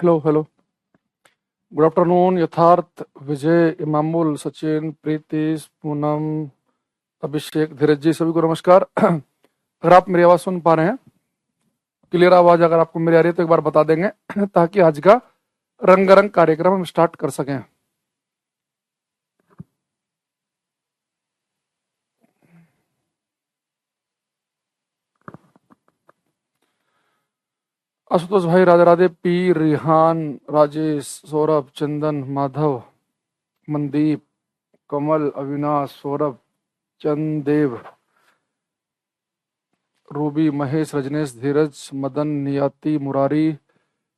Hello hello. Good afternoon. यथार्थ, विजय, इमामुल, सचिन, प्रीतिश, पूनम, अभिषेक, धीरज जी, सभी को नमस्कार। अगर आप मेरी आवाज़ सुन पा रहे हैं, क्लियर आवाज़ अगर आपको मेरी आ रही है तो एक बार बता देंगे ताकि आज का रंगारंग कार्यक्रम हम स्टार्ट कर सकें। आशुतोष भाई, राधे राधे। पी, रिहान, राजेश, सौरभ, चंदन, माधव, मनदीप, कमल, अविनाश, सौरभ, चंदेव, रूबी, महेश, रजनेश, धीरज, मदन, नियाति, मुरारी,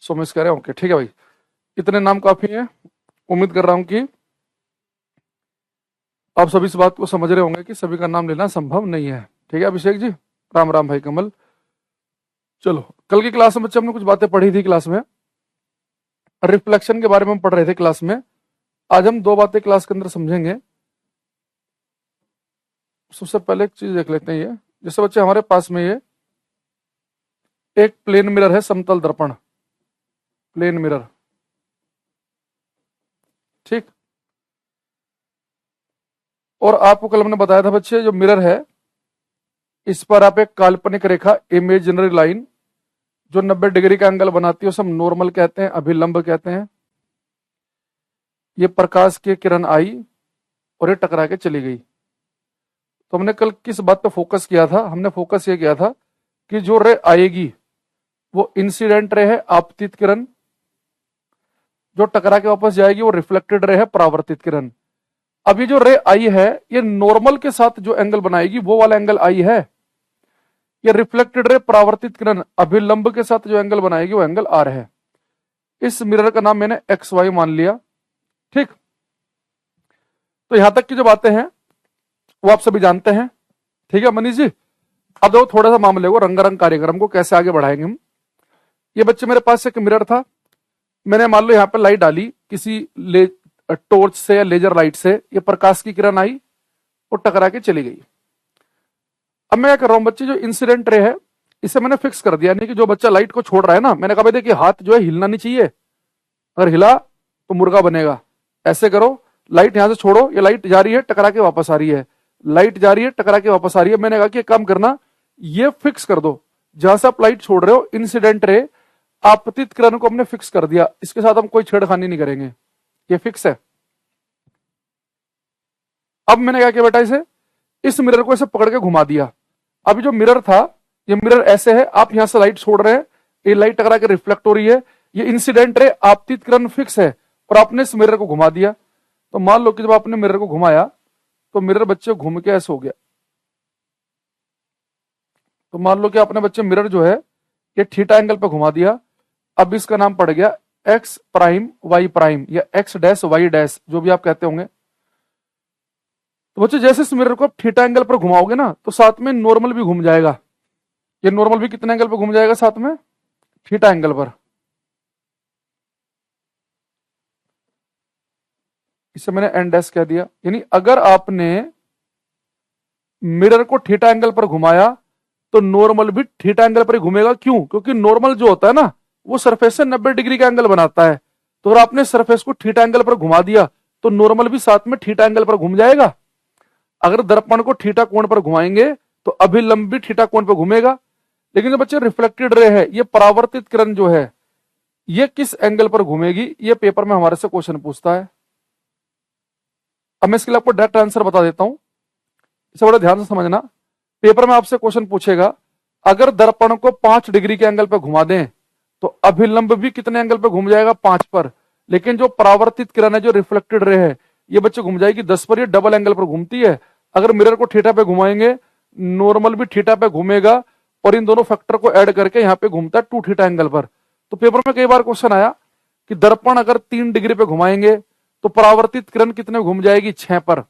सोमेश कह रहे हैं। ओके, ठीक है भाई, इतने नाम काफी हैं। उम्मीद कर रहा हूं कि आप सभी इस बात को समझ रहे होंगे कि सभी का नाम लेना संभव नहीं है। ठीक है अभिषेक जी, राम राम भाई कमल। चलो, कल की क्लास में बच्चे हमने कुछ बातें पढ़ी थी। क्लास में रिफ्लेक्शन के बारे में हम पढ़ रहे थे क्लास में। आज हम दो बातें क्लास के अंदर समझेंगे। सबसे पहले एक चीज देख लेते हैं। ये जैसे बच्चे हमारे पास में ये एक प्लेन मिरर है, समतल दर्पण, प्लेन मिरर, ठीक। और आपको कल हमने बताया था बच्चे, जो मिरर है इस पर आप एक काल्पनिक रेखा, इमेजिनरी लाइन, जो 90 डिग्री का एंगल बनाती है उसे हम नॉर्मल कहते हैं, अभिलंब कहते हैं। ये प्रकाश की किरण आई और ये टकरा के चली गई। तो हमने कल किस बात पे फोकस किया था? हमने फोकस ये किया था कि जो रे आएगी वो इंसिडेंट रे है, आपतित किरण। जो टकरा के वापस जाएगी वो रिफ्लेक्टेड रे है, परावर्तित किरण। अब ये जो रे आई है ये नॉर्मल के साथ जो एंगल बनाएगी वो वाला एंगल आई है। ये रिफ्लेक्टेड रे, परावर्तित किरण, अभिलंब के साथ जो एंगल बनाएगी वो एंगल आर है। इस मिरर का नाम मैंने एक्स वाई मान लिया, ठीक। तो यहां तक की जो बातें हैं वो आप सभी जानते हैं, ठीक है मनीष जी। अब देखो थोड़ा सा मामले को, रंगारंग कार्यक्रम को कैसे आगे बढ़ाएंगे हम। ये बच्चे, मेरे पास एक मिरर था, मैंने मान लो यहाँ पे लाइट डाली किसी टॉर्च से या लेजर लाइट से, ये प्रकाश की किरण आई और टकरा के चली गई। अब मैं क्या कर रहा हूं बच्चे, जो इंसिडेंट रे है इसे मैंने फिक्स कर दिया, यानी कि जो बच्चा लाइट को छोड़ रहा है ना, मैंने कहा भाई देखिए हाथ जो है हिलना नहीं चाहिए, अगर हिला तो मुर्गा बनेगा। ऐसे करो, लाइट यहां से छोड़ो, ये लाइट जा रही है टकरा के वापस आ रही है, लाइट जा रही है टकरा के वापस आ रही है। मैंने कहा कि एक काम करना, ये फिक्स कर दो, जहां से आप लाइट छोड़ रहे हो इंसिडेंट रे, आपतित किरण को हमने फिक्स कर दिया, इसके साथ हम कोई छेड़खानी नहीं करेंगे, ये फिक्स है। अब मैंने क्या किया बेटा, इस मिरर को ऐसे पकड़ के घुमा दिया। अभी जो मिरर था, ये मिरर ऐसे है, आप यहां से लाइट छोड़ रहे हैं, ये लाइट टकरा के रिफ्लेक्ट हो रही है, ये इंसिडेंट रे, आपतित किरण फिक्स है, और आपने इस मिरर को घुमा दिया। तो मान लो कि जब आपने मिरर को घुमाया तो मिरर बच्चे घूम के ऐसे हो गया। तो मान लो कि आपने बच्चे मिरर जो है ये थीटा एंगल पे घुमा दिया। अब इसका नाम पड़ गया एक्स प्राइम वाई प्राइम, या एक्स डैश वाई डैश, जो भी आप कहते होंगे। तो बच्चे जैसे इस मिरर को आप थीटा एंगल पर घुमाओगे ना, तो साथ में नॉर्मल भी घूम जाएगा। ये नॉर्मल भी कितने एंगल पर घूम जाएगा? साथ में थीटा एंगल पर। इसे मैंने एन डैश कह दिया। यानी अगर आपने मिरर को थीटा एंगल पर घुमाया तो नॉर्मल भी थीटा एंगल पर ही घूमेगा। क्यों? क्योंकि नॉर्मल जो होता है ना, वो सरफेस से 90 डिग्री का एंगल बनाता है। तो अगर आपने सरफेस को थीटा एंगल पर घुमा दिया तो नॉर्मल भी साथ में थीटा एंगल पर घूम जाएगा। अगर दर्पण को थीटा कोण पर घुमाएंगे तो अभिलंब भी थीटा कोण पर घूमेगा। लेकिन जो बच्चे रिफ्लेक्टेड रे है, ये परावर्तित किरण जो है, ये किस एंगल पर घूमेगी, ये पेपर में हमारे से क्वेश्चन पूछता है। अब मैं इसके लिए आपको डायरेक्ट आंसर बता देता हूं, इसे बड़ा ध्यान से समझना। पेपर में आपसे क्वेश्चन पूछेगा, अगर दर्पण को 5 डिग्री के एंगल पर घुमा दें तो अभिलंब भी कितने एंगल पर घूम जाएगा? 5 पर। लेकिन जो परावर्तित किरण है, जो रिफ्लेक्टेड रे है, ये बच्चे घूम जाएगी 10 पर। ये डबल एंगल पर घूमती है। अगर मिरर को थीटा पे घुमाएंगे, नॉर्मल भी थीटा पे घूमेगा, और इन दोनों फैक्टर को ऐड करके यहाँ पे घूमता है 2 थीटा एंगल पर। तो पेपर में कई बार क्वेश्चन आया कि दर्पण अगर 3 डिग्री पे घुमाएंगे तो परावर्तित किरण कितने घूम जाएगी? 6 पर।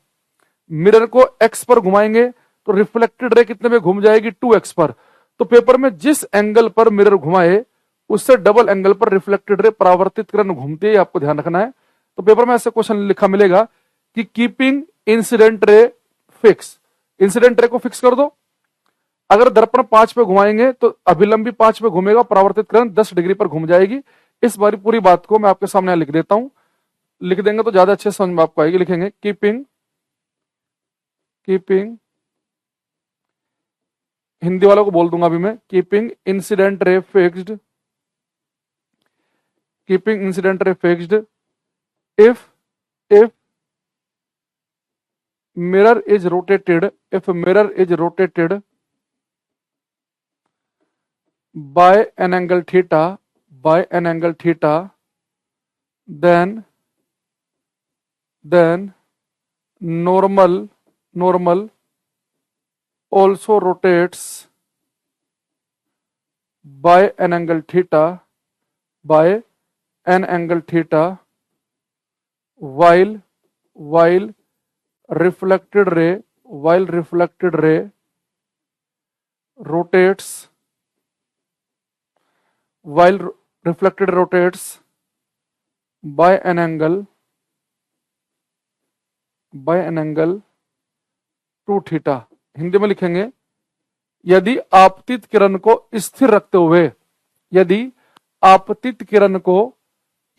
मिरर को एक्स पर घुमाएंगे तो रिफ्लेक्टेड रे कितने पे घूम जाएगी? 2x पर। तो पेपर में जिस एंगल पर मिरर घुमाए उससे डबल एंगल पर रिफ्लेक्टेड रे, परावर्तित किरण घूमती है, आपको ध्यान रखना है। तो पेपर में ऐसे क्वेश्चन लिखा मिलेगा कि keeping incident ray fix, incident ray को फिक्स कर दो। अगर दर्पण 5 पे घुमाएंगे तो अभिलंब भी 5 पे घूमेगा, परावर्तित किरण 10 डिग्री पर घूम जाएगी। इस बारी पूरी बात को मैं आपके सामने लिख देता हूं, लिख देंगे तो ज्यादा अच्छे समझ में आपको आएगी। लिखेंगे कीपिंग, कीपिंग, हिंदी वालों को बोल दूंगा अभी मैं, keeping incident ray fixed, keeping incident ray fixed if mirror is rotated, if mirror is rotated by an angle theta, by an angle theta, then normal also rotates by an angle theta, by an angle theta, while reflected ray rotates, while reflected rotates by an angle 2 theta. Hindi में लिखेंगे यदि आपतित किरण को स्थिर रखते हुए, यदि आपतित किरण को,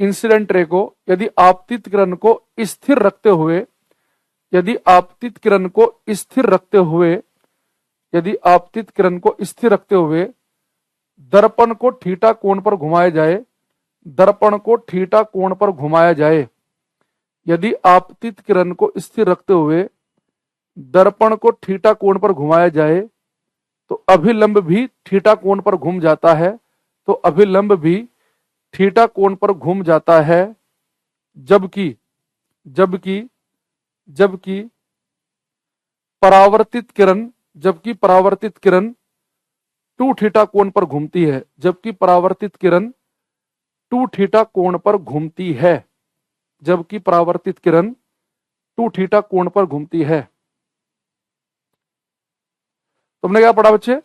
इंसिडेंट रे को, यदि आपतित किरण को स्थिर रखते हुए, यदि आपतित किरण को स्थिर रखते हुए, यदि आपतित किरण को स्थिर रखते हुए दर्पण को थीटा कोण पर घुमाया जाए, दर्पण को थीटा कोण पर घुमाया जाए, यदि आपतित किरण को स्थिर रखते हुए दर्पण को थीटा कोण पर घुमाया जाए तो अभिलंब भी थीटा कोण पर घूम जाता है, तो अभिलंब भी थीटा कोण पर घूम जाता है, जबकि परावर्तित किरण, जबकि परावर्तित किरण 2 थीटा कोण पर घूमती है, जबकि परावर्तित किरण 2 थीटा कोण पर घूमती है, जबकि परावर्तित किरण 2 थीटा कोण पर घूमती है। तुमने क्या पढ़ा बच्चे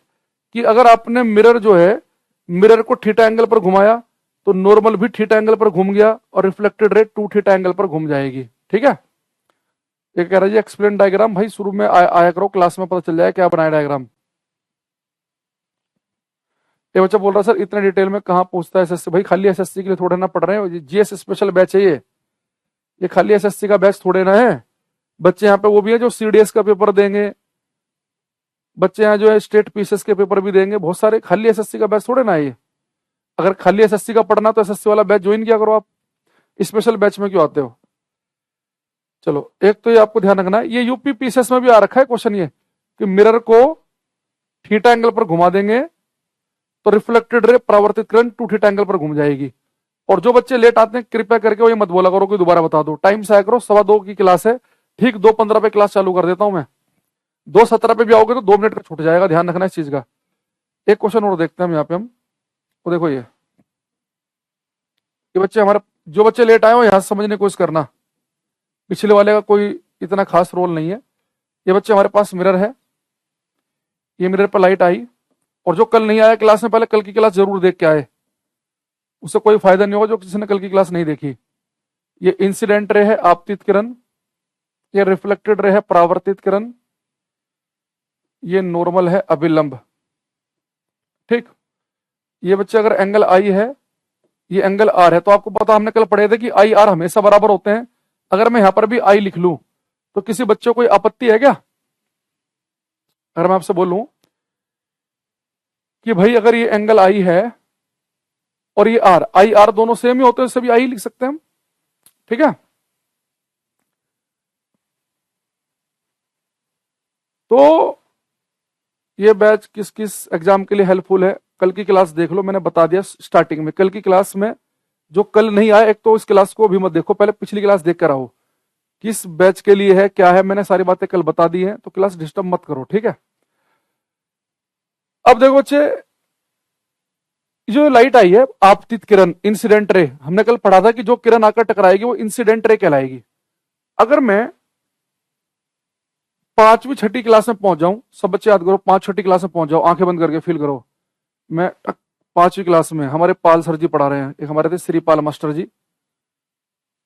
कि अगर आपने मिरर जो है, मिरर को थीटा एंगल पर घुमाया तो नॉर्मल भी थीटा एंगल पर घूम गया और रिफ्लेक्टेड रे 2 थीटा एंगल पर घूम जाएगी। ठीक है, ये कह रहा है जी एक्सप्लेन डायग्राम, भाई शुरू में आया करो, क्लास में पता चल जाए क्या बनाया डायग्राम। ये बच्चा बोल रहा सर इतने डिटेल में कहाँ पूछता है एसएससी, भाई खाली एसएससी के लिए थोड़े ना पढ़ रहे हैं, जीएस स्पेशल बैच है ये खाली एसएससी का बैच थोड़े ना है। बच्चे यहाँ पे वो भी है जो सीडीएस का पेपर देंगे, बच्चे यहाँ जो है स्टेट पीसीएस के पेपर भी देंगे, बहुत सारे, खाली एसएससी का बैच थोड़े ना है ये। अगर खाली एसएससी का पढ़ना तो एसएससी वाला बैच ज्वाइन किया करो, आप स्पेशल बैच में क्यों आते हो। चलो एक तो ये आपको ध्यान रखना है, ये यूपी पीसीएस में भी आ रखा है क्वेश्चन ये कि मिरर को थीटा एंगल पर घुमा देंगे तो रिफ्लेक्टेड रे, परावर्तित किरण 2 थीटा एंगल पर घूम जाएगी। और जो बच्चे लेट आते हैं कृपया करके वो ये मत बोला करो कि दोबारा बता दो, टाइम से आया करो, 2:15 की क्लास है, ठीक 2:15 पे क्लास चालू कर देता हूं मैं, 2:17 पे भी आओगे तो 2 मिनट का छूट जाएगा, ध्यान रखना इस चीज का। एक क्वेश्चन और देखते हैं हम यहाँ पे, हम तो देखो ये बच्चे हमारे, जो बच्चे लेट आए हो यहाँ समझने की कोशिश करना, पिछले वाले का कोई इतना खास रोल नहीं है। ये बच्चे हमारे पास मिरर है, ये मिरर पर लाइट आई, और जो कल नहीं आया क्लास में, पहले कल की क्लास जरूर देख के आए, उससे कोई फायदा नहीं होगा जो किसी ने कल की क्लास नहीं देखी। ये इंसिडेंट रे है आपतित किरण, ये रिफ्लेक्टेड रे है परावर्तित किरण, ये नॉर्मल है अभिलंब। ठीक, ये बच्चे अगर एंगल आई है, ये एंगल आर है, तो आपको पता हमने कल पढ़े थे कि आई आर हमेशा बराबर होते हैं। अगर मैं यहां पर भी आई लिख लूं तो किसी बच्चे को कोई आपत्ति है क्या? अगर मैं आपसे बोलूं कि भाई अगर ये एंगल आई है और ये आर, आई आर दोनों सेम ही होते हैं, इससे भी आई लिख सकते हैं हम। ठीक है, तो ये बैच किस किस एग्जाम के लिए हेल्पफुल है, कल की क्लास देख लो, मैंने बता दिया स्टार्टिंग में। कल की क्लास में जो कल नहीं आया, एक तो इस क्लास को भी मत देखो, पहले पिछली क्लास देख कर आओ, किस बैच के लिए है क्या है, मैंने सारी बातें कल बता दी हैं, तो क्लास डिस्टर्ब मत करो। ठीक है, अब देखो बच्चे, जो लाइट आई है आपतित किरण, इंसिडेंट रे, हमने कल पढ़ा था कि जो किरण आकर टकराएगी वो इंसिडेंट रे कहलाएगी। अगर मैं 5वीं 6ठी क्लास में पहुंच जाऊं, सब बच्चे याद करो, 5 6ठी क्लास में पहुंच जाओ, आंखें बंद करके फील करो, मैं 5वीं क्लास में, हमारे पाल सर जी पढ़ा रहे हैं, एक हमारे थे श्रीपाल मास्टर जी,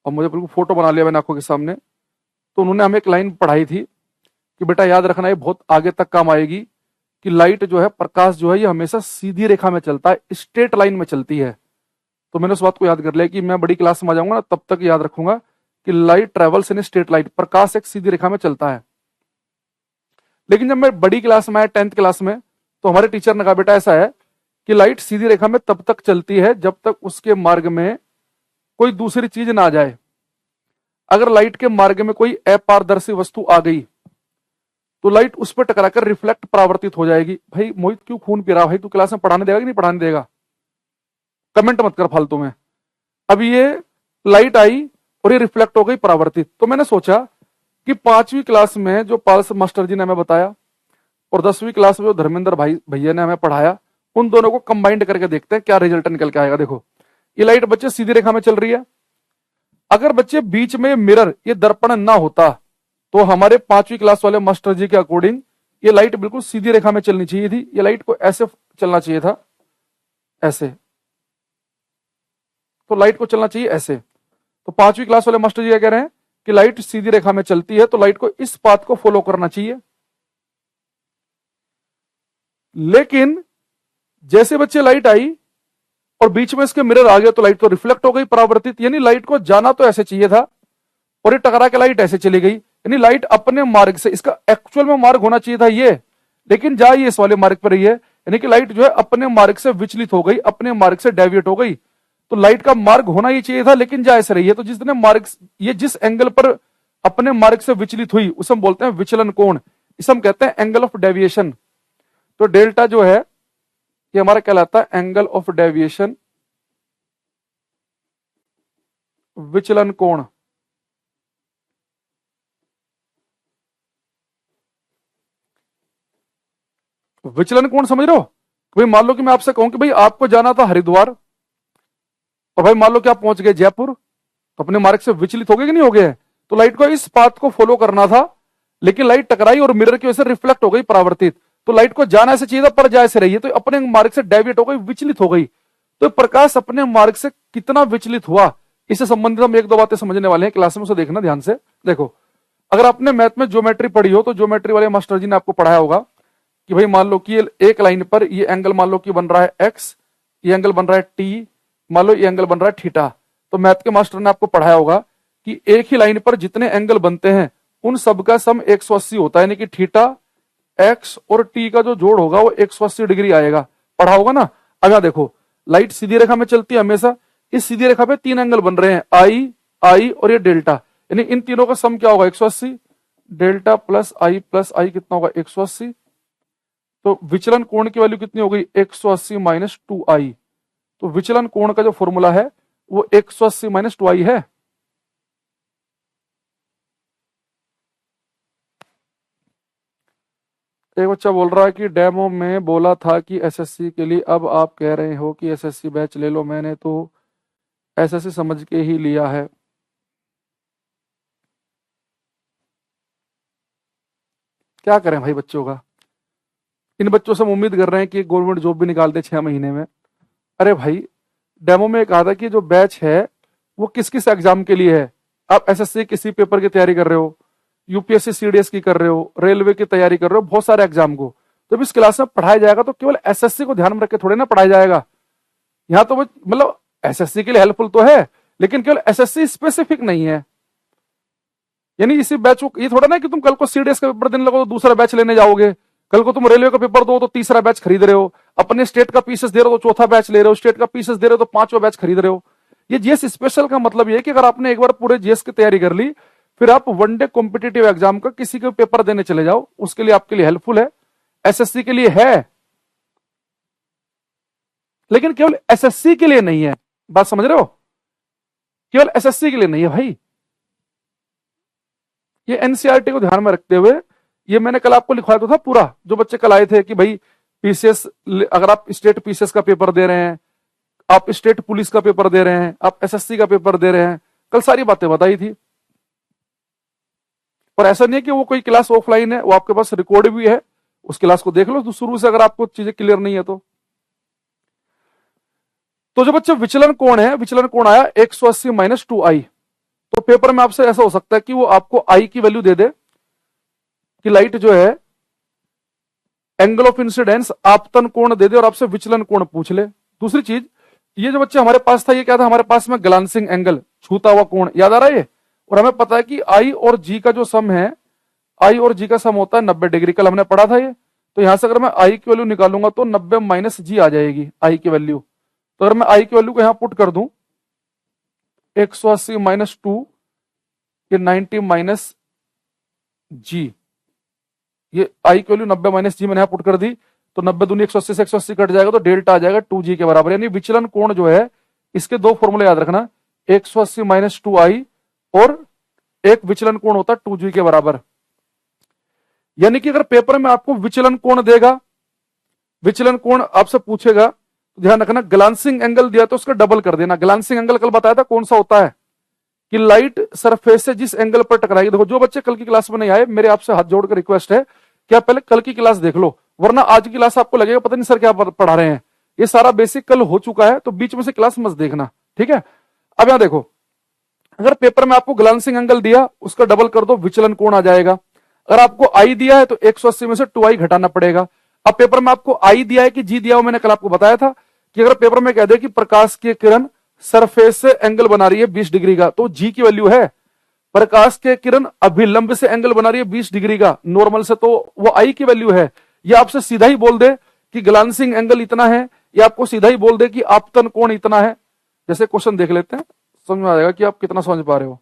और मुझे बिल्कुल फोटो बना लिया मैंने आंखों के सामने। तो उन्होंने हमें एक लाइन पढ़ाई थी कि बेटा याद रखना, ये बहुत आगे तक काम आएगी, कि लाइट जो है, प्रकाश जो है, ये हमेशा सीधी रेखा में चलता है, स्ट्रेट लाइन में चलती है। तो मैंने उस बात को याद कर लिया कि मैं बड़ी क्लास में आ जाऊंगा ना, तब तक याद रखूंगा कि light travels in straight light, प्रकाश एक सीधी रेखा में चलता है। लेकिन जब मैं बड़ी क्लास में आया 10th क्लास में, तो हमारे टीचर ने कहा बेटा ऐसा है कि लाइट सीधी रेखा में तब तक चलती है जब तक उसके मार्ग में कोई दूसरी चीज ना आ जाए। अगर लाइट के मार्ग में कोई अपारदर्शी वस्तु आ गई तो लाइट उस पर टकराकर रिफ्लेक्ट परावर्तित हो जाएगी। भाई मोहित क्यों खून पी रहा, भाई तू क्लास में पढ़ाने देगा कि नहीं पढ़ाने देगा? कमेंट मत कर फालतू में। अब ये लाइट आई और ये रिफ्लेक्ट हो गई परावर्तित, तो मैंने सोचा कि 5वीं क्लास में जो पाल मास्टर जी ने हमें बताया और 10वीं क्लास में जो धर्मेंद्र भाई भैया ने हमें पढ़ाया, उन दोनों को कंबाइंड करके देखते हैं क्या रिजल्ट निकल के आएगा। देखो ये लाइट बच्चे सीधी रेखा में चल रही है। अगर बच्चे बीच में मिरर ये दर्पण ना होता तो हमारे 5वीं क्लास वाले मास्टर जी के अकॉर्डिंग ये लाइट बिल्कुल सीधी रेखा में चलनी चाहिए थी। ये लाइट को ऐसे चलना चाहिए था, ऐसे, तो लाइट को चलना चाहिए ऐसे। तो 5वीं क्लास वाले मास्टर जी क्या कह रहे हैं कि लाइट सीधी रेखा में चलती है तो लाइट को इस पाथ को फॉलो करना चाहिए। लेकिन जैसे बच्चे लाइट आई और बीच में इसके मिरर आ गया तो लाइट तो रिफ्लेक्ट हो गई परावर्तित, यानी लाइट को जाना तो ऐसे चाहिए था और ये टकरा के लाइट ऐसे चली गई। यानी लाइट अपने मार्ग से, इसका एक्चुअल में मार्ग होना चाहिए था ये, लेकिन जा ये इस वाले मार्ग पर रही है, यानी कि लाइट जो है अपने मार्ग से विचलित हो गई, अपने मार्ग से डेविएट हो गई। तो लाइट का मार्ग होना ही चाहिए था लेकिन जा ऐसे रही है। तो जिसने मार्ग, ये जिस एंगल पर अपने मार्ग से विचलित हुई उसे हम बोलते हैं विचलन कोण, इसे हम कहते हैं एंगल ऑफ डेविएशन। तो डेल्टा जो है ये हमारा कहलाता है एंगल ऑफ डेविएशन, विचलन कोण। विचलन कोण समझ रहे हो? भाई मान लो कि मैं आपसे कहूं कि भाई आपको जाना था हरिद्वार और भाई मान लो कि आप पहुंच गए जयपुर, तो अपने मार्ग से विचलित हो गए कि नहीं हो गए? तो लाइट को इस पाथ को फॉलो करना था लेकिन लाइट टकराई और मिरर की वजह से रिफ्लेक्ट हो गई परावर्तित। तो लाइट को जाना ऐसे चाहिए था पर जा ऐसे रही है, तो अपने मार्ग से डेविएट हो गई, विचलित हो गई। तो प्रकाश अपने मार्ग से कितना विचलित हुआ, इससे संबंधित हम एक दो बातें समझने वाले हैं क्लास में, उसे देखना ध्यान से। देखो अगर आपने मैथ में ज्योमेट्री पढ़ी हो तो ज्योमेट्री वाले मास्टर जी ने आपको पढ़ाया होगा कि भाई मान लो कि एक लाइन पर ये एंगल मान लो कि बन रहा है एक्स, ये एंगल बन रहा है टी, मान लो ये एंगल बन रहा है थीटा। तो मैथ के मास्टर ने आपको पढ़ाया होगा कि एक ही लाइन पर जितने एंगल बनते हैं उन सबका सम 180 होता है, यानी कि थीटा, एक्स और टी का जो जोड़ होगा वो 180 डिग्री आएगा। पढ़ा होगा ना? अब यहां देखो लाइट सीधी रेखा में चलती है हमेशा, इस सीधी रेखा पे 3 एंगल बन रहे हैं, आई, आई और ये डेल्टा, यानी इन तीनों का सम क्या होगा 180, डेल्टा प्लस आई कितना होगा 180। तो विचलन कोण की वैल्यू कितनी हो गई 180 माइनस 2i। तो विचलन कोण का जो फॉर्मूला है वो 180 माइनस 2i है। एक बच्चा बोल रहा है कि डेमो में बोला था कि एसएससी के लिए, अब आप कह रहे हो कि एसएससी बैच ले लो, मैंने तो एसएससी समझ के ही लिया है। क्या करें भाई बच्चों का, इन बच्चों से हम उम्मीद कर रहे हैं कि गवर्नमेंट जॉब भी निकाल दे 6 महीने में। अरे भाई डेमो में कहा था कि जो बैच है वो किस किस एग्जाम के लिए है। आप एसएससी किसी पेपर की तैयारी कर रहे हो, यूपीएससी सीडीएस की कर रहे हो, रेलवे की तैयारी कर रहे हो, बहुत सारे एग्जाम को जब इस क्लास में पढ़ाया जाएगा तो केवल एसएससी को ध्यान में रख के थोड़े ना पढ़ाया जाएगा। यहाँ तो वो मतलब एसएससी के लिए हेल्पफुल तो है लेकिन केवल एसएससी स्पेसिफिक नहीं है। यानी इसी बैच को ये थोड़ा ना कि तुम कल को सीडीएस का पेपर देने लगो तो दूसरा बैच लेने जाओगे, कल को तुम रेलवे का पेपर दो तो तीसरा बैच खरीद रहे हो, अपने स्टेट का पीसेस दे रहे हो तो चौथा बैच ले रहे हो, स्टेट का पीसेस दे रहे हो तो 5वां बैच खरीद रहे हो। ये जीएस स्पेशल का मतलब ये है कि अगर आपने एक बार पूरे जीएस की तैयारी कर ली फिर आप वनडे कॉम्पिटेटिव एग्जाम का किसी के पेपर देने चले जाओ, उसके लिए आपके लिए हेल्पफुल है, एसएससी के लिए है लेकिन केवल एसएससी के लिए नहीं है। बात समझ रहे हो? केवल एसएससी के लिए नहीं है भाई। ये एनसीईआरटी को ध्यान में रखते हुए ये मैंने कल आपको लिखवाया तो था पूरा, जो बच्चे कल आए थे कि भाई पीसीएस, अगर आप स्टेट पीसीएस का पेपर दे रहे हैं, आप स्टेट पुलिस का पेपर दे रहे हैं, आप एसएससी का पेपर दे रहे हैं, कल सारी बातें बताई थी। और ऐसा नहीं है कि वो कोई क्लास ऑफलाइन है, वो आपके पास रिकॉर्ड भी है, उस क्लास को देख लो तो शुरू से, अगर आपको चीजें क्लियर नहीं है तो जो बच्चे विचलन कोण है, विचलन कोण आया 180 माइनस 2i। तो पेपर में आपसे ऐसा हो सकता है कि वो आपको आई की वैल्यू दे दे कि लाइट जो है एंगल ऑफ इंसिडेंस आपतन कोण दे दे और आपसे विचलन कोण पूछ ले। दूसरी चीज ये जो बच्चे हमारे पास था, ये क्या था हमारे पास में, ग्लांसिंग एंगल, छूता हुआ कोण, याद आ रहा है ये। और हमें पता है कि आई और जी का जो सम है, आई और जी का सम होता है 90 डिग्री, कल हमने पढ़ा था ये। तो यहां से अगर मैं आई की वैल्यू निकालूंगा तो 90 माइनस जी आ जाएगी, आई की वैल्यू। तो अगर मैं आई की वैल्यू को यहां पुट कर दूं, 180 माइनस 2, ये 90 माइनस जी, ये आई की वैल्यू 90 माइनस जी मैंने यहां पुट कर दी, तो 90 दूनी 180 से 180 कट जाएगा, तो डेल्टा आ जाएगा 2g के बराबर। यानी विचलन कोण जो है, इसके दो फॉर्मूले याद रखना, 180 माइनस 2i, और एक विचलन कोण होता है 2g के बराबर। यानी कि अगर पेपर में आपको विचलन कोण देगा, विचलन कोण आपसे पूछेगा, तो ध्यान रखना ग्लांसिंग एंगल दिया तो उसका डबल कर देना। ग्लांसिंग एंगल कल बताया था कौन सा होता है, कि लाइट सरफेस से जिस एंगल पर टकराएगी। देखो जो बच्चे कल की क्लास में नहीं आए, मेरे आपसे हाथ जोड़कर रिक्वेस्ट है कि आप पहले कल की क्लास देख लो, वरना आज की क्लास आपको लगेगा पता नहीं सर क्या पढ़ा रहे हैं। ये सारा बेसिक कल हो चुका है, तो बीच में से क्लास मत देखना, ठीक है। अब यहां देखो, अगर पेपर में आपको ग्लांसिंग एंगल दिया, उसका डबल कर दो, विचलन कोण आ जाएगा। अगर आपको आई दिया है तो 180 में से 2i घटाना पड़ेगा। अब पेपर में आपको आई दिया है कि जी दिया हो, मैंने कल आपको बताया था कि अगर पेपर में कह दे कि प्रकाश की किरण सरफेस से एंगल बना रही है 20 डिग्री का, तो जी की वैल्यू है। प्रकाश के किरण अभिलंब से एंगल बना रही है 20 डिग्री का नॉर्मल से, तो वो आई की वैल्यू है। ये आपसे सीधा ही बोल दे कि ग्लांसिंग एंगल इतना है, या आपको सीधा ही बोल दे कि आपतन कोण इतना है। जैसे क्वेश्चन देख लेते हैं, समझ में आ जाएगा कि आप कितना समझ पा रहे हो।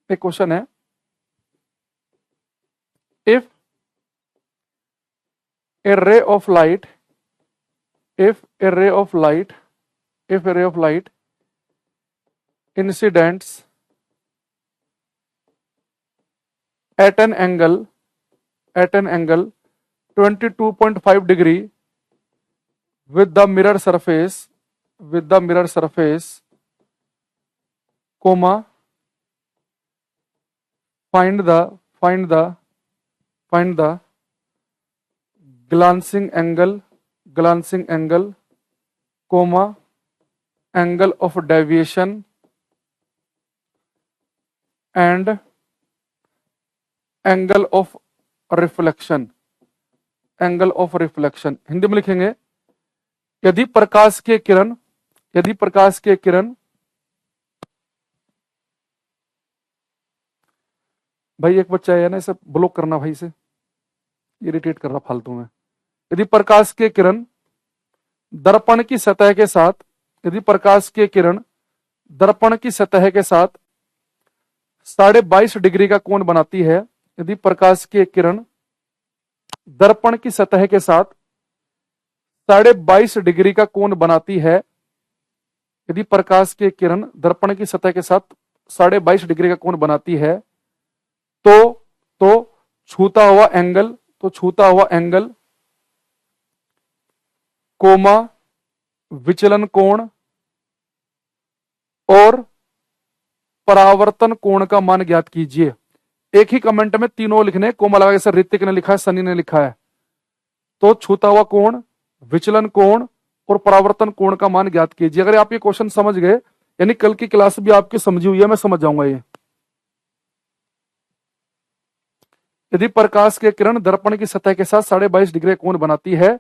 एक क्वेश्चन है, if A ray of light, if a ray of light, if a ray of light incidents at an angle 22.5 degree with the mirror surface comma find the glancing angle comma angle of deviation and angle of reflection, Hindi में लिखेंगे, यदि प्रकाश के किरण भाई एक बच्चा है ना, इसे ब्लॉक करना भाई, से इरिटेट कर रहा फालतू में। यदि प्रकाश के किरण दर्पण की सतह के साथ, यदि प्रकाश के किरण दर्पण की सतह के साथ 22.5 डिग्री का कोण बनाती है, यदि प्रकाश के किरण दर्पण की सतह के साथ 22.5 डिग्री का कोण बनाती है, यदि प्रकाश के किरण दर्पण की सतह के साथ 22.5 डिग्री का कोण बनाती है, तो छूता हुआ एंगल कोमा विचलन कोण और परावर्तन कोण का मान ज्ञात कीजिए। एक ही कमेंट में तीनों लिखने, कोमा लगा, सर ऋतिक ने लिखा है, सनी ने लिखा है। तो छूता हुआ कोण, विचलन कोण और परावर्तन कोण का मान ज्ञात कीजिए। अगर आप ये क्वेश्चन समझ गए, यानी कल की क्लास भी आपकी समझी हुई है, मैं समझ जाऊंगा ये। यदि प्रकाश के किरण दर्पण की सतह के साथ 22.5 डिग्री कोण बनाती है,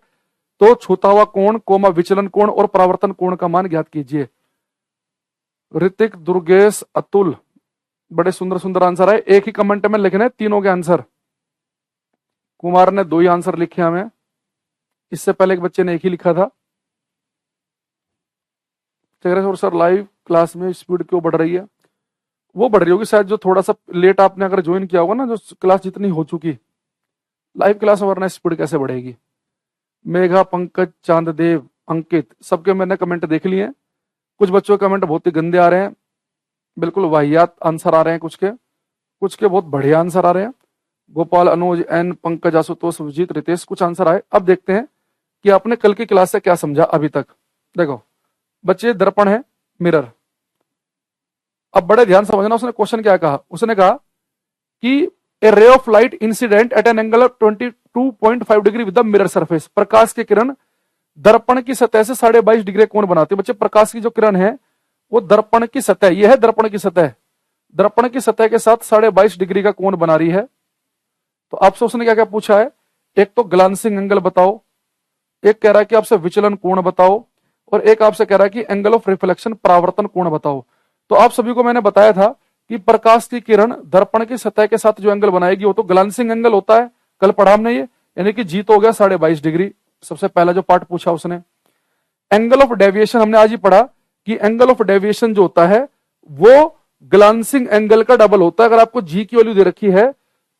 तो छूता हुआ कोण कोमा विचलन कोण और परावर्तन कोण का मान ज्ञात कीजिए। ऋतिक, दुर्गेश, अतुल, बड़े सुंदर आंसर है। एक ही कमेंट में लिखने तीनों के आंसर। कुमार ने 2 ही आंसर लिखे हमें, इससे पहले एक बच्चे ने एक ही लिखा था। और सर लाइव क्लास में स्पीड क्यों बढ़ रही है? वो बढ़ रही होगी शायद, जो थोड़ा सा लेट आपने अगर ज्वाइन किया होगा ना, जो क्लास जितनी हो चुकी लाइव क्लास में, वरना स्पीड कैसे बढ़ेगी। मेघा, पंकज, चांददेव, अंकित, सबके मैंने कमेंट देख लिए हैं। कुछ बच्चों के कमेंट बहुत ही गंदे आ रहे हैं, बिल्कुल वाहियात आंसर आ रहे हैं, कुछ के बहुत बढ़िया आंसर आ रहे हैं। गोपाल, अनुज, एन, पंकज, आशुतोष, विजीत, रितेश, कुछ आंसर आए। अब देखते हैं कि आपने कल की क्लास से क्या समझा अभी तक। देखो बच्चे, दर्पण है, मिरर। अब बड़े ध्यान समझना, उसने क्वेश्चन क्या कहा। उसने कहा कि a ray of light incident at an angle of 22.5 degree with the mirror surface. प्रकाश की किरण दर्पण की सतह से 22.5 डिग्री कोण बनाती है। बच्चे, प्रकाश की जो किरण है वो दर्पण की सतह, यह है दर्पण की सतह के साथ 22.5 डिग्री का कोण बना रही है। तो आपसे उसने क्या क्या पूछा है, एक तो ग्लांसिंग एंगल बताओ, एक कह रहा है कि आपसे विचलन कोण बताओ, और एक आपसे कह रहा है कि एंगल ऑफ रिफ्लेक्शन, परावर्तन कोण बताओ। तो आप सभी को मैंने बताया था कि प्रकाश की किरण दर्पण की सतह के साथ जो एंगल बनाएगी वो तो ग्लांसिंग एंगल होता है, कल पढ़ा हमने ये, यानी कि जी तो हो गया 22.5 डिग्री, सबसे पहला जो पार्ट पूछा उसने। एंगल ऑफ डेविएशन हमने आज ही पढ़ा कि एंगल ऑफ डेविएशन जो होता है वो ग्लांसिंग एंगल का डबल होता है। अगर आपको जी की वैल्यू दे रखी है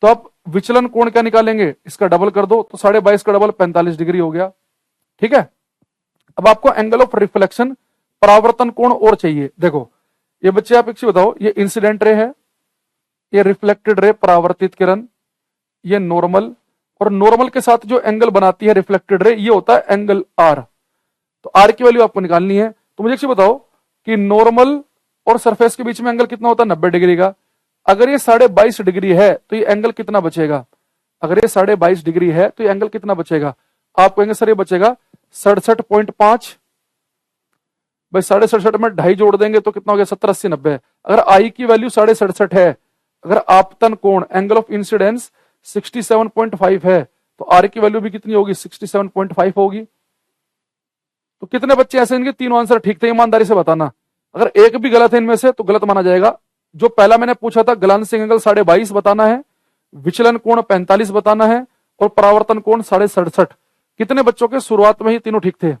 तो आप विचलन कोण क्या निकालेंगे, इसका डबल कर दो, तो 22.5 का डबल 45 डिग्री हो गया। ठीक है, अब आपको एंगल ऑफ रिफ्लेक्शन, परावर्तन कोण और चाहिए। देखो ये बच्चे आप एक चीज बताओ, ये इंसिडेंट रे है, ये रिफ्लेक्टेड रे परावर्तित किरण, ये नॉर्मल, और नॉर्मल के साथ जो एंगल बनाती है रिफ्लेक्टेड रे ये होता है एंगल आर। तो आर की वैल्यू आपको निकालनी है। तो मुझे एक चीज बताओ कि नॉर्मल और सरफेस के बीच में एंगल कितना होता है, 90 डिग्री का। अगर ये 22.5 डिग्री है तो ये एंगल कितना बचेगा, अगर ये 22.5 डिग्री है तो ये एंगल कितना बचेगा, आप कहेंगे सर ये बचेगा 67.5। भाई 67.5 में 2.5 जोड़ देंगे तो कितना हो गया, 70, 80, 90। अगर आई की वैल्यू 67.5 है, अगर आपतन कोण, एंगल ऑफ इंसिडेंस 67.5 है, तो आर की वैल्यू भी कितनी होगी, 67.5 होगी। तो कितने बच्चे ऐसे, इनके तीनों आंसर ठीक थे, ईमानदारी से बताना। अगर एक भी गलत है इनमें से तो गलत माना जाएगा। जो पहला मैंने पूछा था ग्लांसिंग एंगल 22.5 बताना है, विचलन कोण 45 बताना है, और परावर्तन कोण 67.5। कितने बच्चों के शुरुआत में ही तीनों ठीक थे।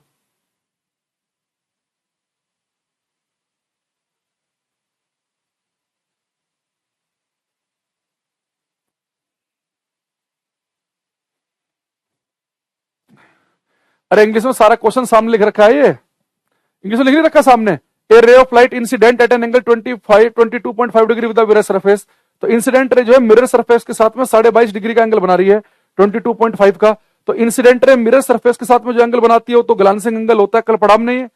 अरे इंग्लिश में सारा क्वेश्चन सामने लिख रखा है, ये इंग्लिश में लिख नहीं रखा सामने। A ray of light incident at an angle 22.5 degree with the mirror surface. तो इंसिडेंट रे जो है मिरर सरफेस के साथ में 22.5 डिग्री का एंगल बना रही है 22.5 का। तो इंसिडेंट रे मिरर सरफेस के साथ में जो एंगल बनाती है वो तो ग्लांसिंग एंगल होता है, कल पढ़ा हमने ये।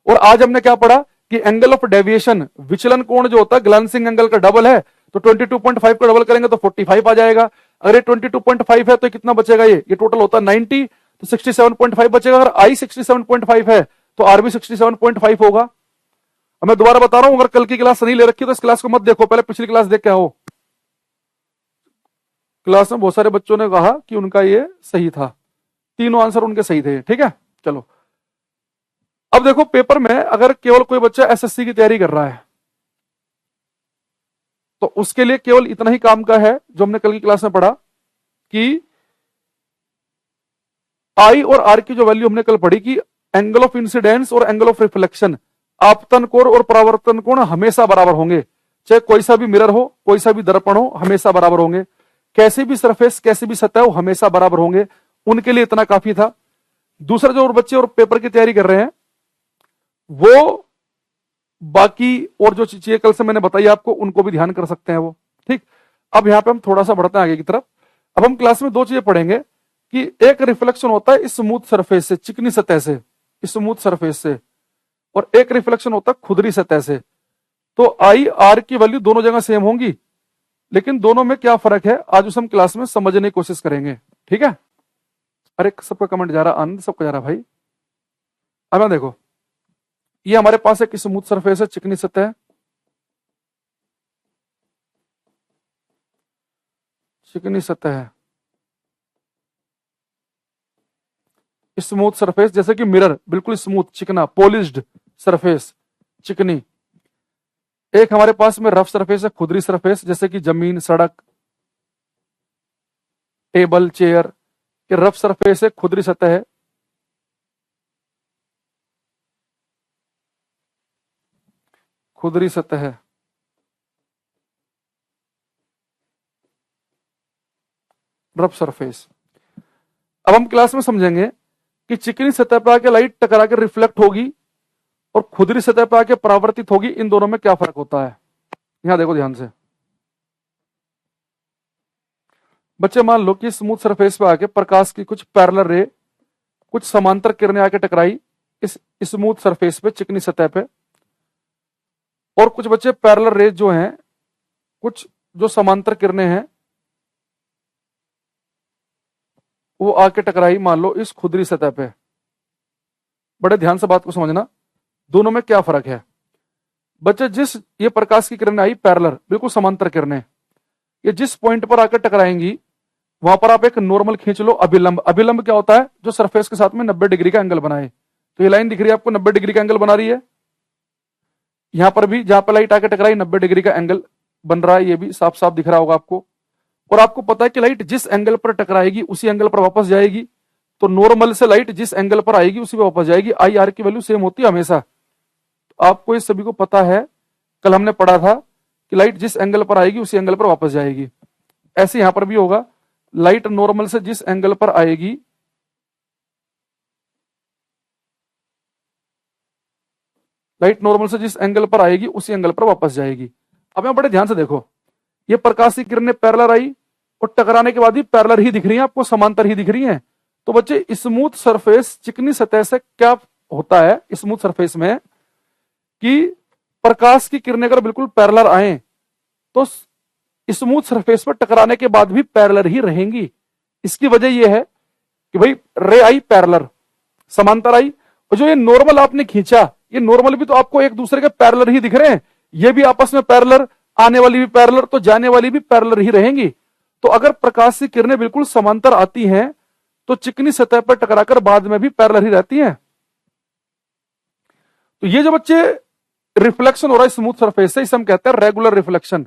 और आज हमने क्या पढ़ा कि एंगल ऑफ डेविएशन, विचलन कोण जो होता है ग्लांसिंग एंगल का डबल है, तो 22.5 का डबल करेंगे तो 45 आ जाएगा। अगर ये 22.5 है तो कितना बचेगा, ये टोटल होता है 90, तो 67.5 बचेगा। अगर आई 67.5 है तो आर भी 67.5 होगा। अब मैं दोबारा बता रहा हूं, अगर कल की क्लास नहीं ले रखी तो इस क्लास को मत देखो, पहले पिछली क्लास देख के आओ। क्लास में बहुत सारे बच्चों ने कहा कि उनका ये सही था, तीनों आंसर उनके सही थे। ठीक है, चलो अब देखो पेपर में अगर केवल कोई बच्चा एसएससी की तैयारी कर रहा है तो उसके लिए केवल इतना ही काम का है जो हमने कल की क्लास में पढ़ा कि आई और आर की जो वैल्यू हमने कल पढ़ी कि एंगल ऑफ इंसिडेंस और एंगल ऑफ रिफ्लेक्शन, आपतन कोण और परावर्तन कोण हमेशा बराबर होंगे, चाहे कोई सा भी मिरर हो, कोई सा भी दर्पण हो, हमेशा बराबर होंगे। कैसे भी सरफेस, कैसे भी सतह हो, हमेशा बराबर होंगे। उनके लिए इतना काफी था। दूसरा जो और बच्चे और पेपर की तैयारी कर रहे हैं वो बाकी और जो चीजें कल से मैंने बताई आपको उनको भी ध्यान कर सकते हैं वो। ठीक, अब यहां पे हम थोड़ा सा बढ़ते हैं आगे की तरफ। अब हम क्लास में दो चीजें पढ़ेंगे कि एक रिफ्लेक्शन होता है स्मूथ सरफेस से, चिकनी सतह से, स्मूथ सरफेस से, और एक रिफ्लेक्शन होता है खुदरी सतह से। तो आई आर की वैल्यू दोनों जगह सेम होंगी, लेकिन दोनों में क्या फर्क है आज उस हम क्लास में समझने की कोशिश करेंगे। ठीक है, अरे सबका कमेंट जा रहा, आनंद सबका जा रहा भाई। अब ना देखो, ये हमारे पास एक स्मूथ सरफेस है, चिकनी सतह, चिकनी सतह है, स्मूथ सरफेस, जैसे कि मिरर बिल्कुल स्मूथ, चिकना, पॉलिश्ड सरफेस, चिकनी। एक हमारे पास में रफ सरफेस है, खुदरी सरफेस, जैसे कि जमीन, सड़क, टेबल, चेयर। ये रफ सरफेस है, खुदरी सतह है। खुदरी सतह है, रफ सरफेस। अब हम क्लास में समझेंगे कि चिकनी सतह पर आके लाइट टकरा के रिफ्लेक्ट होगी और खुदरी सतह पर आके परावर्तित होगी, इन दोनों में क्या फर्क होता है। यहां देखो ध्यान से बच्चे, मान लो कि स्मूथ सरफेस पे आके प्रकाश की कुछ पैरेलल रे, कुछ समांतर किरणें आके टकराई इस स्मूथ सरफेस पे, चिकनी सतह पे, और कुछ बच्चे पैरेलल रे जो हैं, कुछ जो समांतर किरणें हैं वो आके टकराई मान लो इस खुदरी सतह पे। बड़े ध्यान से बात को समझना, दोनों में क्या फर्क है। बच्चे, जिस ये प्रकाश की किरणें आई पैरेलल, बिल्कुल समांतर किरणें, ये जिस पॉइंट पर आकर टकराएंगी वहां पर आप एक नॉर्मल खींच लो, अभिलंब। अभिलंब क्या होता है, जो सरफेस के साथ में 90 डिग्री का एंगल बनाए, तो ये लाइन दिख रही है आपको 90 डिग्री का एंगल बना रही है। यहां पर भी जहां पर लाइट आके टकराई 90 डिग्री का एंगल बन रहा है, ये भी साफ साफ दिख रहा होगा आपको। और आपको पता है कि लाइट जिस एंगल पर टकराएगी उसी एंगल पर वापस जाएगी, तो नॉर्मल से लाइट जिस एंगल पर आएगी उसी पे वापस जाएगी। आई आर की वैल्यू सेम होती है हमेशा, तो आपको इस सभी को पता है, कल हमने पढ़ा था कि लाइट जिस एंगल पर आएगी उसी एंगल पर वापस जाएगी। ऐसे यहां पर भी होगा, लाइट नॉर्मल से जिस एंगल पर आएगी उसी एंगल पर वापस जाएगी। अब यहां बड़े ध्यान से देखो, ये प्रकाश की किरणें पैरेलल आई और टकराने के बाद भी पैरेलल ही दिख रही हैं आपको, समांतर ही दिख रही हैं। तो बच्चे स्मूथ सरफेस, चिकनी सतह से क्या होता है स्मूथ सरफेस में कि प्रकाश की किरणें अगर बिल्कुल पैरेलल आए तो स्मूथ सरफेस पर टकराने के बाद भी पैरेलल ही रहेंगी। इसकी वजह यह है कि भाई रे आई पैरेलल, समांतर आई, और जो ये नॉर्मल आपने खींचा, ये नॉर्मल भी तो आपको एक दूसरे के पैरेलल ही दिख रहे हैं, ये भी आपस में पैरेलल, आने वाली भी पैरेलल, तो जाने वाली भी पैरेलल ही रहेंगी। तो अगर प्रकाश की किरणें बिल्कुल समांतर आती हैं तो चिकनी सतह पर टकराकर बाद में भी पैरेलल ही रहती हैं। तो ये जो बच्चे रिफ्लेक्शन हो रहा है स्मूथ सरफेस से, इसे हम कहते हैं रेगुलर रिफ्लेक्शन।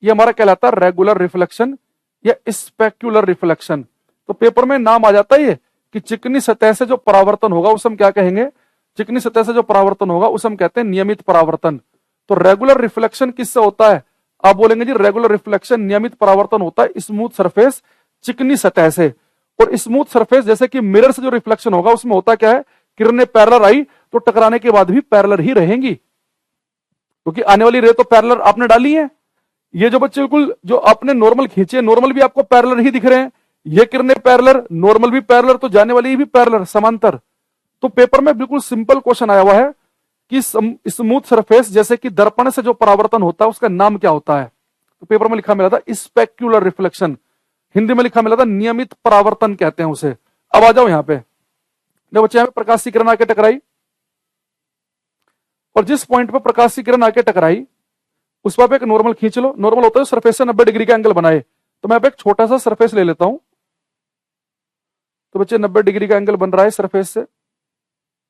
ये हमारा कहलाता है रेगुलर रिफ्लेक्शन या स्पेक्युलर रिफ्लेक्शन। तो पेपर में नाम आ जाता है ये कि चिकनी सतह से जो परावर्तन होगा उसे हम क्या कहेंगे, चिकनी सतह से जो परावर्तन होगा उसे हम कहते हैं नियमित परावर्तन। तो रेगुलर रिफ्लेक्शन किससे होता है, आप बोलेंगे जी रेगुलर रिफ्लेक्शन नियमित परावर्तन होता है स्मूथ सरफेस चिकनी सतह से। और स्मूथ सरफेस जैसे कि मिरर से जो रिफ्लेक्शन होगा उसमें होता क्या है, किरणें पैरेलल आई तो टकराने के बाद भी पैरेलल ही रहेंगी, क्योंकि आने वाली रे तो पैरेलल आपने डाली है। ये जो बच्चे बिल्कुल जो आपने नॉर्मल खींचे, नॉर्मल भी आपको पैरेलल ही दिख रहे हैं, ये किरणें पैरेलल, नॉर्मल भी पैरेलल, तो जाने वाली भी पैरेलल, समांतर। तो पेपर में बिल्कुल सिंपल क्वेश्चन आया हुआ है कि स्मूथ सरफेस जैसे कि दर्पण से जो परावर्तन होता है उसका नाम क्या होता है। तो पेपर में लिखा मिला था स्पेक्युलर रिफ्लेक्शन, हिंदी में लिखा मिला था नियमित परावर्तन कहते हैं उसे। अब आ जाओ यहां पे, देखो बच्चे, यहां पे प्रकाश की किरण आके टकराई और जिस पॉइंट पे प्रकाश की किरण आके टकराई उस पर एक नॉर्मल खींच लो। नॉर्मल होता है सरफेस से 90 डिग्री का एंगल बनाए, तो मैं एक छोटा सा सरफेस ले लेता हूं। तो बच्चे 90 डिग्री का एंगल बन रहा है सरफेस से,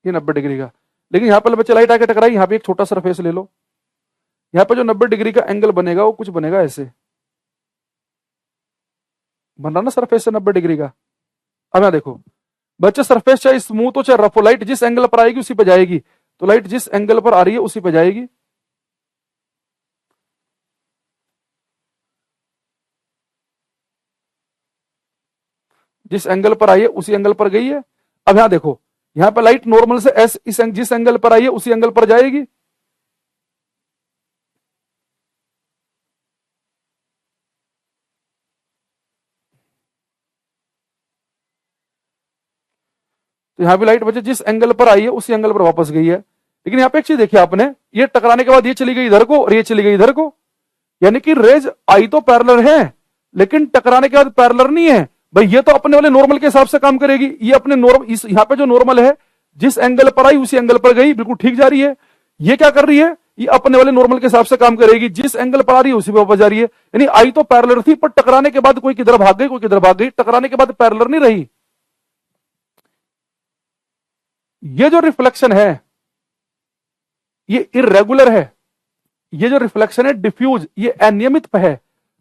ये 90 डिग्री का, लेकिन यहां पर बच्चे लाइट आके टकराई, यहां पे एक छोटा सरफेस ले लो। यहां पे जो 90 डिग्री का एंगल बनेगा वो कुछ बनेगा ऐसे, बन रहा ना सरफेस से 90 डिग्री का। अब यहां देखो बच्चे, सरफेस चाहे स्मूथ हो चाहे रफ हो, लाइट जिस एंगल पर आएगी उसी पे जाएगी। तो लाइट जिस एंगल पर आ रही है उसी पे जाएगी। जिस एंगल पर आई है उसी एंगल पर गई है। अब यहां देखो, यहां पर लाइट नॉर्मल से जिस एंगल पर आई है उसी एंगल पर जाएगी। तो यहां भी लाइट बचे जिस एंगल पर आई है उसी एंगल पर वापस गई है। लेकिन यहां पे एक चीज देखिए आपने, ये टकराने के बाद ये चली गई इधर को और ये चली गई इधर को, यानी कि रेज आई तो पैरेलल है लेकिन टकराने के बाद पैरेलल नहीं है। भाई ये तो अपने वाले नॉर्मल के हिसाब से काम करेगी, ये अपने नॉर्मल, इस यहां पे जो नॉर्मल है जिस एंगल पर आई उसी एंगल पर गई, बिल्कुल ठीक जा रही है। ये क्या कर रही है, ये अपने वाले नॉर्मल के हिसाब से काम करेगी, जिस एंगल पर आ रही है उसी पे वापस जा रही है। यानी आई तो पैरेलल थी पर टकराने के बाद कोई किधर भाग गई कोई किधर भाग गई, टकराने के बाद पैरेलल नहीं रही। ये जो रिफ्लेक्शन है ये इरेगुलर है, ये जो रिफ्लेक्शन है डिफ्यूज, ये अनियमित है।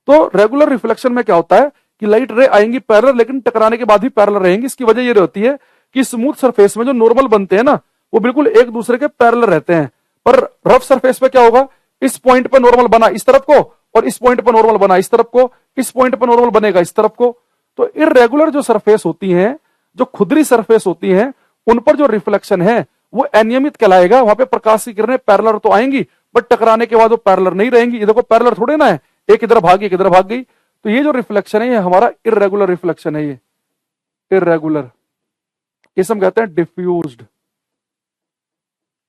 तो रेगुलर रिफ्लेक्शन में क्या होता है कि लाइट रे आएंगी पैरेलल लेकिन टकराने के बाद भी पैरेलल रहेंगी। इसकी वजह ये होती है कि स्मूथ सरफेस में जो नॉर्मल बनते हैं ना वो बिल्कुल एक दूसरे के पैरेलल रहते हैं, पर रफ सरफेस पे क्या होगा, इस पॉइंट पे नॉर्मल बना इस तरफ को और इस पॉइंट पे नॉर्मल बना इस तरफ को, इस पॉइंट पे नॉर्मल बनेगा इस तरफ को। तो इरेगुलर जो सरफेस होती है, जो खुदरी सरफेस होती है, उन पर जो रिफ्लेक्शन है वो अनियमित कहलाएगा। वहां पे प्रकाश की किरणें पैरेलल तो आएंगी बट टकराने के बाद वो पैरेलल नहीं रहेंगी। ये देखो पैरेलल थोड़े ना है, एक इधर भागी एक इधर भाग गई। तो ये जो रिफ्लेक्शन है ये हमारा इरेगुलर रिफ्लेक्शन है, ये इरेगुलर, इसे हम कहते हैं डिफ्यूज्ड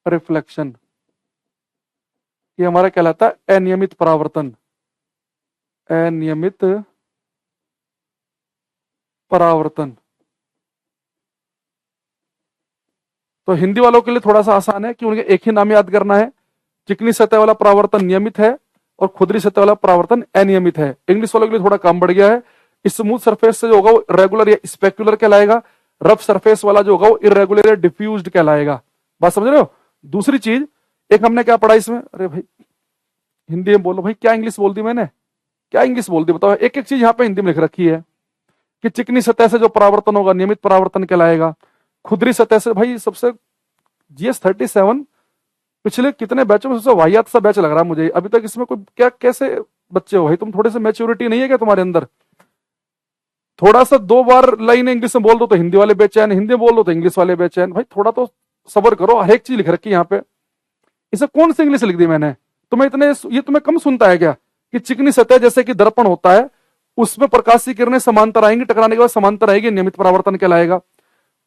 रिफ्लेक्शन। ये हमारा कहलाता है अनियमित परावर्तन, अनियमित परावर्तन। तो हिंदी वालों के लिए थोड़ा सा आसान है कि उनके एक ही नाम याद करना है, चिकनी सतह वाला परावर्तन नियमित है और खुदरी सतह वाला परावर्तन अनियमित है। इंग्लिश वालों के लिए थोड़ा काम बढ़ गया है, स्मूथ सरफेस से जो होगा वो रेगुलर या स्पेक्युलर कहलाएगा, रफ सरफेस वाला जो होगा वो इरेगुलर डिफ्यूज्ड कहलाएगा। बात समझ रहे हो? दूसरी चीज, एक हमने क्या पढ़ा इसमें, अरे भाई हिंदी में बोलो भाई, क्या इंग्लिश बोल दी मैंने, क्या इंग्लिश बोल दी बताओ। एक एक चीज यहाँ पे हिंदी में लिख रखी है कि चिकनी सतह से जो परावर्तन होगा नियमित परावर्तन कहलाएगा। खुदरी सतह से, भाई सबसे GS37 पिछले कितने बैचों में सबसे वाहियात सा बैच लग रहा है मुझे अभी तक। इसमें कोई क्या, कैसे बच्चे हो भाई तुम, थोड़े से मैच्योरिटी नहीं है क्या तुम्हारे अंदर? थोड़ा सा 2 बार लाइन इंग्लिश में बोल दो तो हिंदी वाले बेचैन, हिंदी में बोल दो तो इंग्लिश वाले बेचैन। भाई थोड़ा तो सबर करो, हर एक चीज लिख रखी है यहाँ पे। इसे कौन सी इंग्लिश लिख दी मैंने? तुम्हें इतने, ये तुम्हें कम सुनता है क्या कि चिकनी सतह जैसे कि दर्पण होता है उसमें प्रकाश की किरणें समांतर आएंगी, टकराने के बाद समांतर आएगी, नियमित परावर्तन कहलाएगा।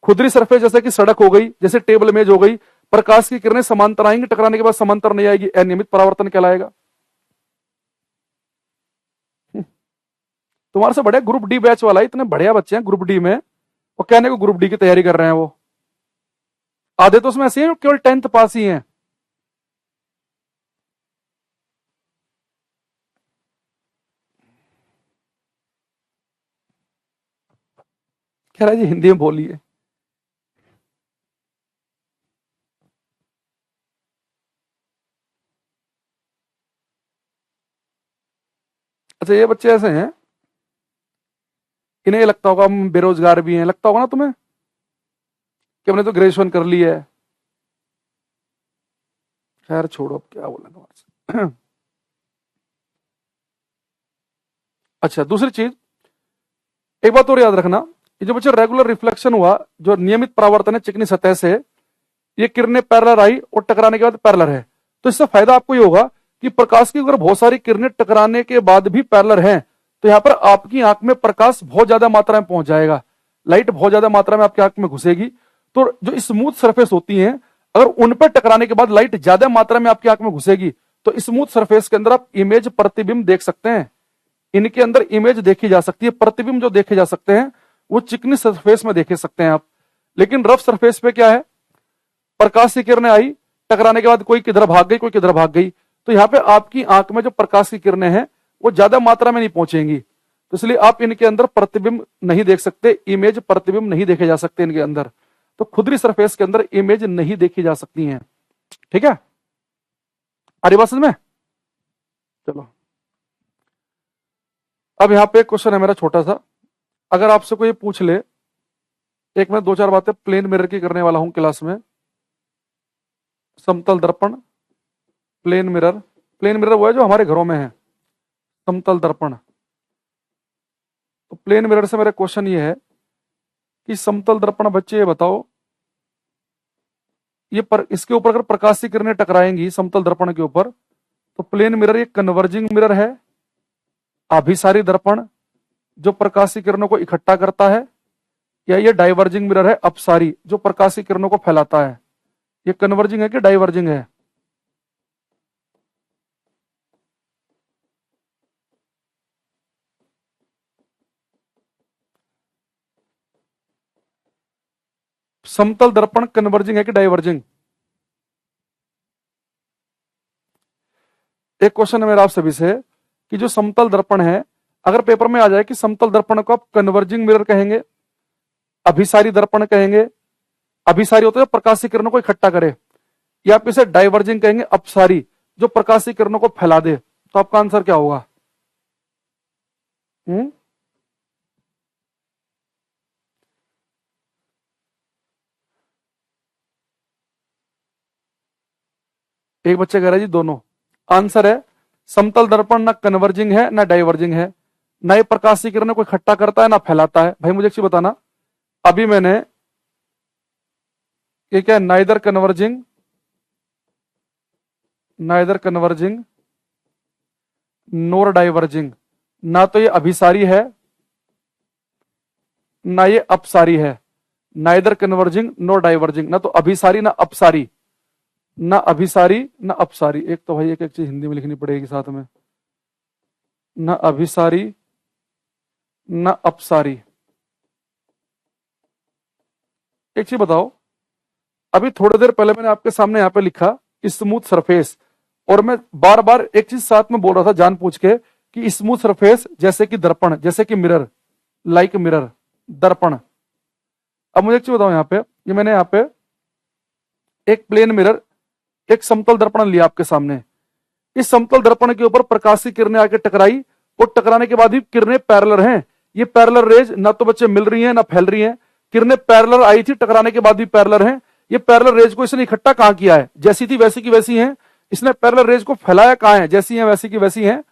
खुदरी सरफेस जैसे कि सड़क हो गई, जैसे टेबल मेज हो गई, प्रकाश की किरणें समांतर आएंगी, टकराने के बाद समांतर नहीं आएगी, अनियमित परावर्तन कहलाएगा। तुम्हारे से बड़े ग्रुप डी बैच वाला, इतने बढ़िया बच्चे हैं ग्रुप डी में, वो कहने को ग्रुप डी की तैयारी कर रहे हैं। वो आधे तो उसमें ऐसे हैं केवल 10th पास ही हैं। कह रहा है जी हिंदी में बोलिए। अच्छा ये बच्चे ऐसे हैं, इन्हें लगता होगा हम बेरोजगार भी हैं, लगता होगा ना तुम्हें कि हमने तो ग्रेजुएशन कर ली है। खैर छोड़ो, अब क्या बोला तुम्हारे से। अच्छा दूसरी चीज, एक बात और याद रखना, ये जो बच्चे रेगुलर रिफ्लेक्शन हुआ, जो नियमित परावर्तन है चिकनी सतह से, ये किरणें पैरेलल आई और टकराने के बाद पैरेलल है, तो इससे फायदा आपको ये होगा कि प्रकाश की अगर बहुत सारी किरणें टकराने के बाद भी पैरेलल हैं तो यहाँ पर आपकी आंख में प्रकाश बहुत ज्यादा मात्रा में पहुंच जाएगा, लाइट बहुत ज्यादा मात्रा में आपकी आंख में घुसेगी। तो जो स्मूथ सरफेस होती हैं, अगर उन पर टकराने के बाद लाइट ज्यादा मात्रा में आपकी आंख में घुसेगी तो स्मूथ सरफेस के अंदर आप इमेज प्रतिबिंब देख सकते हैं। इनके अंदर इमेज देखी जा सकती है, प्रतिबिंब जो देखे जा सकते हैं वो चिकनी सरफेस में देखे सकते हैं आप। लेकिन रफ सरफेस पे क्या है, प्रकाश की किरणें आई, टकराने के बाद कोई किधर भाग गई, कोई किधर भाग गई, तो यहाँ पे आपकी आंख में जो प्रकाश की किरणें हैं वो ज्यादा मात्रा में नहीं पहुंचेंगी, तो इसलिए आप इनके अंदर प्रतिबिंब नहीं देख सकते, इमेज प्रतिबिंब नहीं देखे जा सकते इनके अंदर। तो खुदरी सरफेस के अंदर इमेज नहीं देखी जा सकती हैं। ठीक है, आ रही बात समझ में? चलो अब यहाँ पे एक क्वेश्चन है मेरा छोटा सा, अगर आपसे कोई पूछ ले, एक मैं 2-4 बातें प्लेन मिरर की करने वाला हूं क्लास में। समतल दर्पण, प्लेन मिरर, प्लेन मिरर वो है जो हमारे घरों में है, समतल दर्पण। तो प्लेन मिरर से मेरा क्वेश्चन ये है कि समतल दर्पण, बच्चे ये बताओ, इसके ऊपर अगर प्रकाश की किरणें टकराएंगी समतल दर्पण के ऊपर, तो प्लेन मिरर ये कन्वर्जिंग मिरर है, अभिसारी दर्पण जो प्रकाश की किरणों को इकट्ठा करता है, या ये डाइवर्जिंग मिरर है अपसारी जो प्रकाश की किरणों को फैलाता है? ये कन्वर्जिंग है कि डाइवर्जिंग है? समतल दर्पण कन्वर्जिंग है कि डाइवर्जिंग? एक क्वेश्चन है मेरा आप सभी से कि जो समतल दर्पण है, अगर पेपर में आ जाए कि समतल दर्पण को आप कन्वर्जिंग मिरर कहेंगे, अभिसारी दर्पण कहेंगे, अभिसारी होता है जो प्रकाश की किरणों को इकट्ठा करे, या आप इसे डाइवर्जिंग कहेंगे, अपसारी जो प्रकाश की किरणों को फैला दे, तो आपका आंसर क्या होगा? एक बच्चे कह रहे हैं जी दोनों। आंसर है समतल दर्पण ना कन्वर्जिंग है ना डाइवर्जिंग है, ना ये प्रकाश की किरणों को इकट्ठा करता है ना फैलाता है। भाई मुझे एक चीज बताना, अभी मैंने ये क्या, नाइदर कन्वर्जिंग, नाइदर कन्वर्जिंग नोर डाइवर्जिंग, ना तो ये अभिसारी है ना ये अपसारी है, नाइदर कन्वर्जिंग नोर डाइवर्जिंग, ना तो अभिसारी ना अपसारी, ना अभिसारी ना अपसारी। एक तो भाई एक एक चीज हिंदी में लिखनी पड़ेगी साथ में, ना अभिसारी ना अपसारी। एक चीज बताओ, अभी थोड़ी देर पहले मैंने आपके सामने यहाँ पे लिखा स्मूथ सरफेस, और मैं बार बार एक चीज साथ में बोल रहा था जान पूछ के कि स्मूथ सरफेस जैसे कि दर्पण, जैसे कि मिरर, लाइक मिरर, दर्पण। अब मुझे एक चीज बताओ, यहाँ पे ये मैंने यहाँ पे एक प्लेन मिरर, एक समतल दर्पण लिया आपके सामने। इस समतल दर्पण के ऊपर प्रकाश की किरणें आके टकराई, और टकराने के बाद भी किरणें पैरेलल हैं। ये पैरेलल रेज ना तो बच्चे मिल रही हैं ना फैल रही हैं, किरणें पैरेलल आई थी, टकराने के बाद भी पैरेलल हैं। ये पैरेलल रेज को इसने इकट्ठा कहां किया है? जैसी थी वैसी की वैसी है। इसने पैरेलल रेज को फैलाया कहां है? जैसी है वैसी की वैसी है।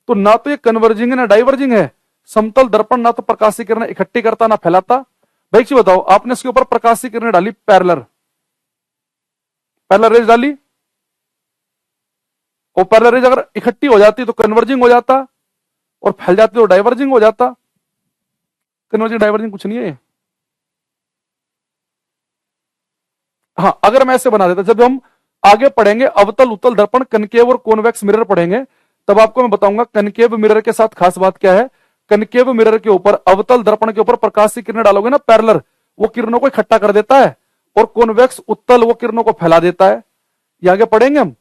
तो ना तो ये कन्वर्जिंग है ना डाइवर्जिंग है। समतल दर्पण ना तो प्रकाश की किरणें इकट्ठी करता ना फैलाता। भाई जी बताओ, आपने इसके ऊपर प्रकाश की किरणें डाली, पैरेलल पैरेलल रेज डाली, और पैरेलल रेज अगर इकट्ठी हो जाती तो कन्वर्जिंग हो जाता, और फैल जाती तो डाइवर्जिंग हो जाता। कन्वर्जिंग डाइवर्जिंग कुछ नहीं है। हाँ, अगर मैं ऐसे बना देता, जब हम आगे पढ़ेंगे अवतल उत्तल दर्पण, कनकेव और कॉन्वेक्स मिरर पढ़ेंगे, तब आपको मैं बताऊंगा कनकेव मिरर के साथ खास बात क्या है। कनकेव मिरर के ऊपर, अवतल दर्पण के ऊपर प्रकाश की किरणें डालोगे ना पैरेलल, वो किरणों को इकट्ठा कर देता है, और कॉन्वेक्स उत्तल वो किरणों को फैला देता है। ये आगे पढ़ेंगे हम।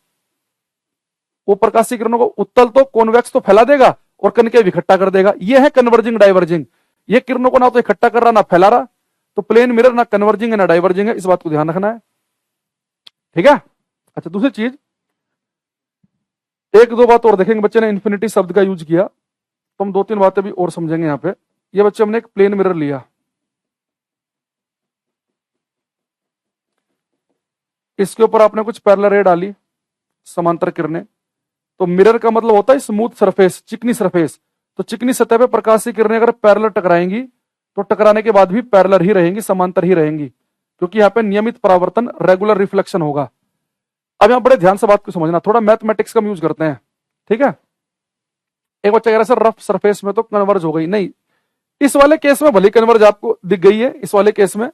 वो प्रकाश की किरणों को उत्तल तो कॉन्वेक्स तो फैला देगा, और कनकेव इकट्ठा कर देगा। ये है कन्वर्जिंग डाइवर्जिंग। ये किरणों को ना तो इकट्ठा कर रहा ना फैला रहा। तो प्लेन मिरर ना कन्वर्जिंग है ना डाइवर्जिंग है, इस बात को ध्यान रखना है। ठीक है। अच्छा, दूसरी चीज, एक दो बात और देखेंगे। बच्चे ने इन्फिनिटी शब्द का यूज किया, तो हम दो तीन बातें भी और समझेंगे यहां पे। ये बच्चे, हमने एक प्लेन मिरर लिया, इसके ऊपर आपने कुछ पैरेलल रे डाली, समांतर किरणें। तो मिरर का मतलब होता है स्मूथ सरफेस, चिकनी सरफेस। तो चिकनी सतह पे प्रकाश की किरणें अगर पैरेलल टकराएंगी, तो टकराने के बाद भी पैरेलल ही रहेंगी, समांतर ही रहेंगी, क्योंकि यहाँ पे नियमित परावर्तन, रेगुलर रिफ्लेक्शन होगा। अब यहां बड़े ध्यान से बात को समझना, थोड़ा मैथमेटिक्स का यूज करते हैं। ठीक है। एक बच्चा कह रहा है सर रफ सरफेस में तो कन्वर्ज हो गई। नहीं, इस वाले केस में भले कन्वर्ज आपको दिख गई है। इस वाले केस में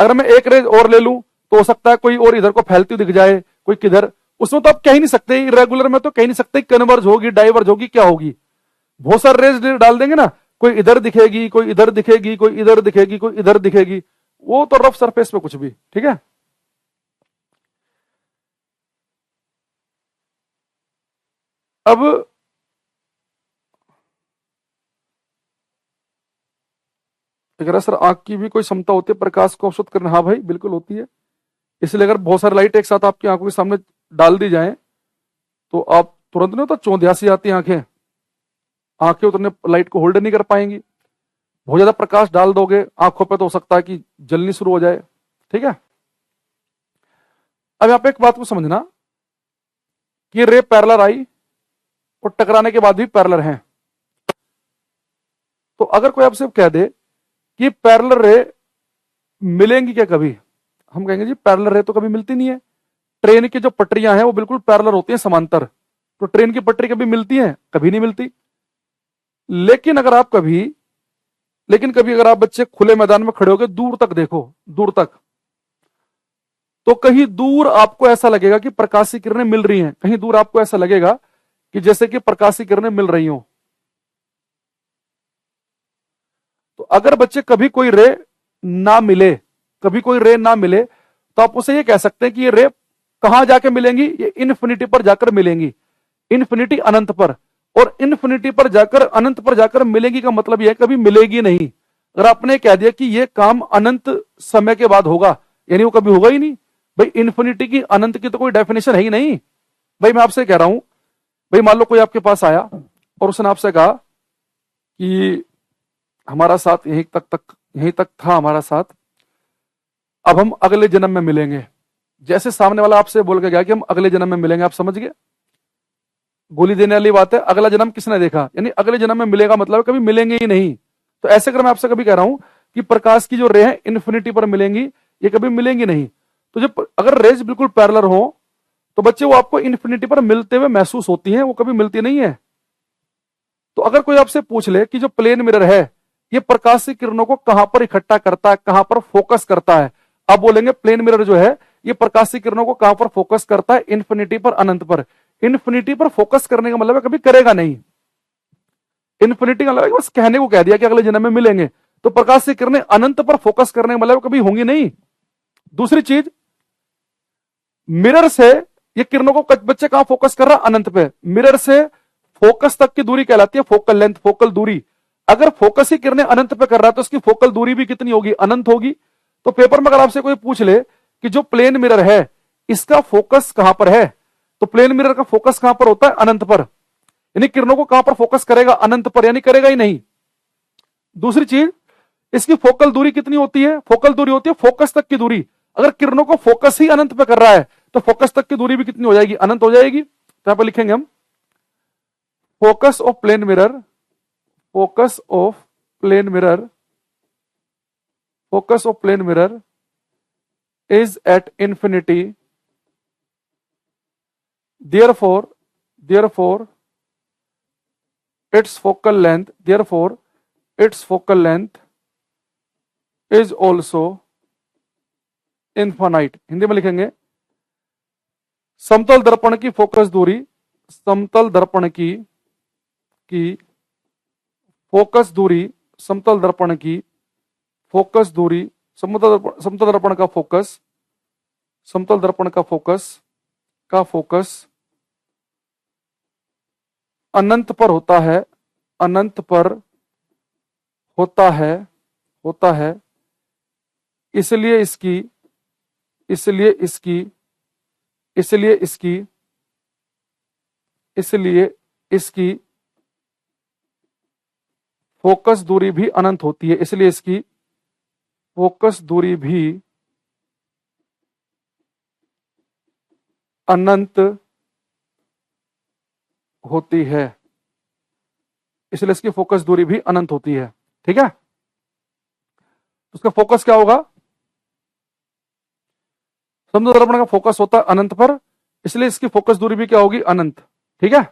अगर मैं एक रेज और ले लूं, तो हो सकता है कोई और इधर को फैलती दिख जाए, कोई किधर। उसमें तो आप कह ही नहीं सकते, इरेगुलर में तो कह नहीं सकते कन्वर्ज होगी, डाइवर्ज होगी, क्या होगी। बहुत सारे रेज डाल देंगे ना, कोई इधर दिखेगी, कोई इधर दिखेगी, कोई इधर दिखेगी, कोई इधर दिखेगी। वो तो रफ सरफेस पे कुछ भी। ठीक है। अब अगर सर आंख की भी कोई क्षमता होती है प्रकाश को अवशोषित करने, हाँ भाई बिल्कुल होती है। इसलिए अगर बहुत सारी लाइट एक साथ आपकी आंखों के सामने डाल दी जाए, तो आप तुरंत नहीं होता चौंधियासी आती आंखें, आंखें उतने लाइट को होल्ड नहीं कर पाएंगी। बहुत ज्यादा प्रकाश डाल दोगे आंखों पे, तो हो सकता है कि जलनी शुरू हो जाए। ठीक है। अब यहाँ पे एक बात को समझना कि रे पैरेलल आई, और टकराने के बाद भी पैरेलल हैं। तो अगर कोई आपसे कह दे कि पैरेलल रे मिलेंगी क्या कभी, हम कहेंगे जी पैरेलल रे तो कभी मिलती नहीं है। ट्रेन की जो पटरियां हैं वो बिल्कुल पैरेलल होती हैं, समांतर। तो ट्रेन की पटरी कभी मिलती है? कभी नहीं मिलती। लेकिन कभी अगर आप बच्चे खुले मैदान में खड़े होकर दूर तक देखो, दूर तक, तो कहीं दूर आपको ऐसा लगेगा कि प्रकाश की किरणें मिल रही हैं, कहीं दूर आपको ऐसा लगेगा कि जैसे कि प्रकाश की किरणें मिल रही हो। तो अगर बच्चे कभी कोई रे ना मिले, कभी कोई रे ना मिले, तो आप उसे ये कह सकते हैं कि ये रे कहां जाके मिलेंगी? ये इन्फिनिटी पर जाकर मिलेंगी, इन्फिनिटी अनंत पर। और इन्फिनिटी पर जाकर, अनंत पर जाकर मिलेगी का मतलब यह कभी मिलेगी नहीं। अगर आपने कह दिया कि यह काम अनंत समय के बाद होगा, यानी वो कभी होगा ही नहीं। भाई इन्फिनिटी की, अनंत की तो कोई डेफिनेशन है ही नहीं। भाई मैं आपसे कह रहा हूं, भाई मान लो कोई आपके पास आया और उसने आपसे कहा कि हमारा साथ यहीं तक था हमारा साथ, अब हम अगले जन्म में मिलेंगे। जैसे सामने वाला आपसे बोल के गया कि हम अगले जन्म में मिलेंगे, आप समझ गए? गोली देने वाली बात है। अगला जन्म किसने देखा? यानी अगले जन्म में मिलेगा मतलब कभी मिलेंगे ही नहीं। तो ऐसे अगर मैं आपसे कभी कह रहा हूं कि प्रकाश की जो रे है इन्फिनिटी पर मिलेंगी, ये कभी मिलेंगी नहीं। तो जब अगर रेज बिल्कुल पैरेलल हो, तो बच्चे वो आपको इन्फिनिटी पर मिलते हुए महसूस होती हैं, वो कभी मिलती नहीं है। तो अगर कोई आपसे पूछ ले कि जो प्लेन मिरर है ये प्रकाश की किरणों को कहां पर इकट्ठा करता है, कहां पर फोकस करता है, आप बोलेंगे प्लेन मिरर जो है ये प्रकाश की किरणों को कहां पर फोकस करता है? इन्फिनिटी पर, अनंत पर। इन्फिनिटी पर फोकस करने का मतलब है कभी करेगा नहीं। इन्फिनिटी का मतलब बस कहने को कह दिया कि अगले जन्म में मिलेंगे। तो प्रकाश की किरणें अनंत पर फोकस करने का मतलब कभी होंगी नहीं। दूसरी चीज, मिरर से ये किरणों को बच्चे कहां फोकस कर रहा है? अनंत पे। मिरर से फोकस तक की दूरी कहलाती है फोकल लेंथ, फोकल दूरी। अगर फोकस ही किरणें अनंत पे कर रहा है तो उसकी फोकल दूरी भी कितनी होगी, अनंत होगी। तो पेपर में अगर आपसे कोई पूछ ले कि जो प्लेन मिरर है इसका फोकस कहां पर है, तो प्लेन मिरर का फोकस कहां पर होता है, अनंत पर। यानी किरणों को कहां पर फोकस करेगा, अनंत पर, यानी करेगा ही नहीं। दूसरी चीज, इसकी फोकल दूरी कितनी होती है, फोकल दूरी होती है फोकस तक की दूरी। अगर किरणों को फोकस ही अनंत पे कर रहा है तो फोकस तक की दूरी भी कितनी हो जाएगी, अनंत हो जाएगी। तो यहां पर लिखेंगे हम focus of plane mirror, focus of plane mirror, focus of plane mirror is at infinity, therefore its focal length is also infinite। Hindi में लिखेंगे समतल दर्पण की फोकस दूरी, समतल दर्पण की फोकस दूरी, समतल दर्पण की फोकस दूरी, समतल दर्पण का फोकस, समतल दर्पण का फोकस अनंत पर होता है, अनंत पर होता है। इसलिए इसकी फोकस दूरी भी अनंत होती है, इसलिए इसकी फोकस दूरी भी अनंत होती है, इसलिए इसकी फोकस दूरी भी अनंत होती है। ठीक है, उसका फोकस क्या होगा, समतल दर्पण का फोकस होता है अनंत पर, इसलिए इसकी फोकस दूरी भी क्या होगी, अनंत। ठीक है,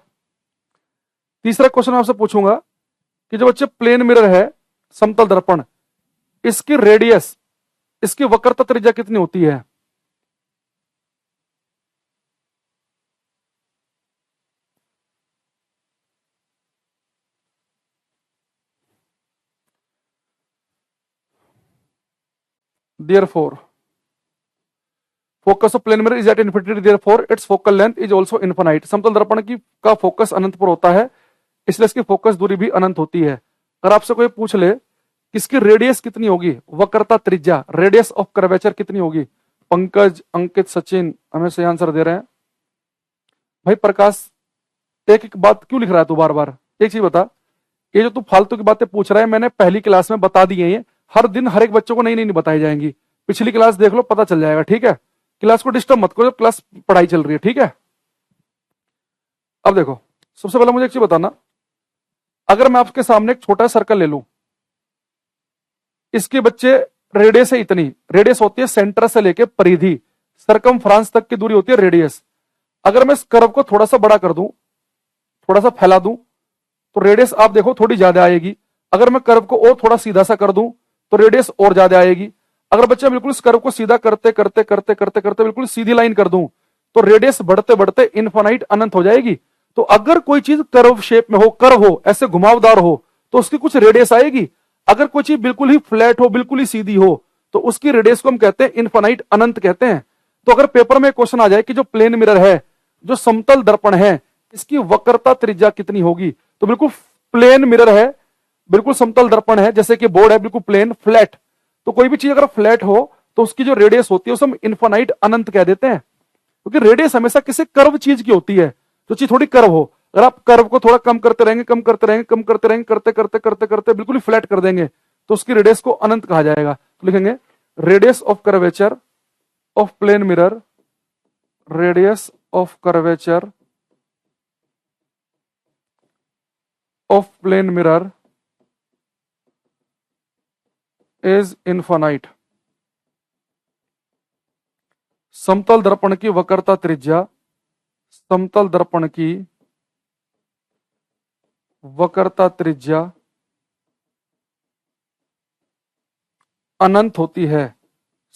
तीसरा क्वेश्चन मैं आपसे पूछूंगा कि जो बच्चे प्लेन मिरर है, समतल दर्पण, इसकी रेडियस, इसकी वक्रता त्रिज्या कितनी होती है। Therefore focus of plane mirror is at infinity, therefore its focal length is also infinite. समतल दर्पण की का फोकस अनंत पर होता है, इसलिए इसकी फोकस दूरी भी अनंत होती है। अगर आपसे कोई पूछ ले किसकी रेडियस कितनी होगी, वक्रता त्रिज्या, रेडियस ऑफ कर्वेचर कितनी होगी, पंकज, अंकित, सचिन हमें सही आंसर दे रहे हैं। भाई प्रकाश, एक एक बात क्यों लिख रहा है तू बार बार, एक चीज बता, ये जो तू फालतू की बातें पूछ रहा है मैंने पहली क्लास में बता दी है, ये हर दिन हर एक बच्चों को नई नई बताई जाएंगी। पिछली क्लास देख लो, पता चल जाएगा। ठीक है, क्लास को डिस्टर्ब मत करो, क्लास पढ़ाई चल रही है। ठीक है, अब देखो, सबसे पहले मुझे एक चीज बताना, अगर मैं आपके सामने एक छोटा सर्कल ले लूं, इसके बच्चे रेडियस है इतनी, रेडियस होती है सेंटर से लेके परिधि, सरकमफ्रांस तक की दूरी होती है रेडियस। अगर मैं इस कर्व को थोड़ा सा बड़ा कर दूं, थोड़ा सा फैला दूं, तो रेडियस आप देखो थोड़ी ज्यादा आएगी। अगर मैं कर्व को और थोड़ा सीधा सा कर दूं तो रेडियस और ज्यादा आएगी। अगर बच्चा बिल्कुल इस कर्व को सीधा करते करते करते करते करते बिल्कुल सीधी लाइन कर दूं तो रेडियस बढ़ते बढ़ते इनफाइनाइट अनंत हो जाएगी। तो अगर कोई चीज कर्व शेप में हो, कर्व हो, ऐसे घुमावदार हो, तो उसकी कुछ रेडियस आएगी। अगर कोई चीज बिल्कुल ही फ्लैट हो, बिल्कुल ही सीधी हो, तो उसकी रेडियस को हम कहते हैं इनफाइनाइट, अनंत कहते हैं। तो अगर पेपर में क्वेश्चन आ जाए कि जो प्लेन मिरर है, जो समतल दर्पण है, इसकी वक्रता त्रिज्या कितनी होगी, तो बिल्कुल प्लेन मिरर है, बिल्कुल समतल दर्पण है, जैसे कि बोर्ड है बिल्कुल प्लेन फ्लैट, तो कोई भी चीज अगर फ्लैट हो तो उसकी जो रेडियस होती है उसे हम इनफाइनाइट, अनंत कह देते हैं। क्योंकि रेडियस हमेशा किसी कर्व चीज की होती है, जो चीज थोड़ी कर्व हो। अगर आप कर्व को थोड़ा कम करते रहेंगे, कम करते रहेंगे, कम करते रहेंगे, करते करते करते करते बिल्कुल ही फ्लैट कर देंगे, तो उसकी रेडियस को अनंत कहा जाएगा। तो लिखेंगे radius of curvature of plane mirror, radius of curvature of plane mirror is infinite. समतल दर्पण की वक्रता त्रिज्या, समतल दर्पण की वक्रता त्रिज्या अनंत होती है,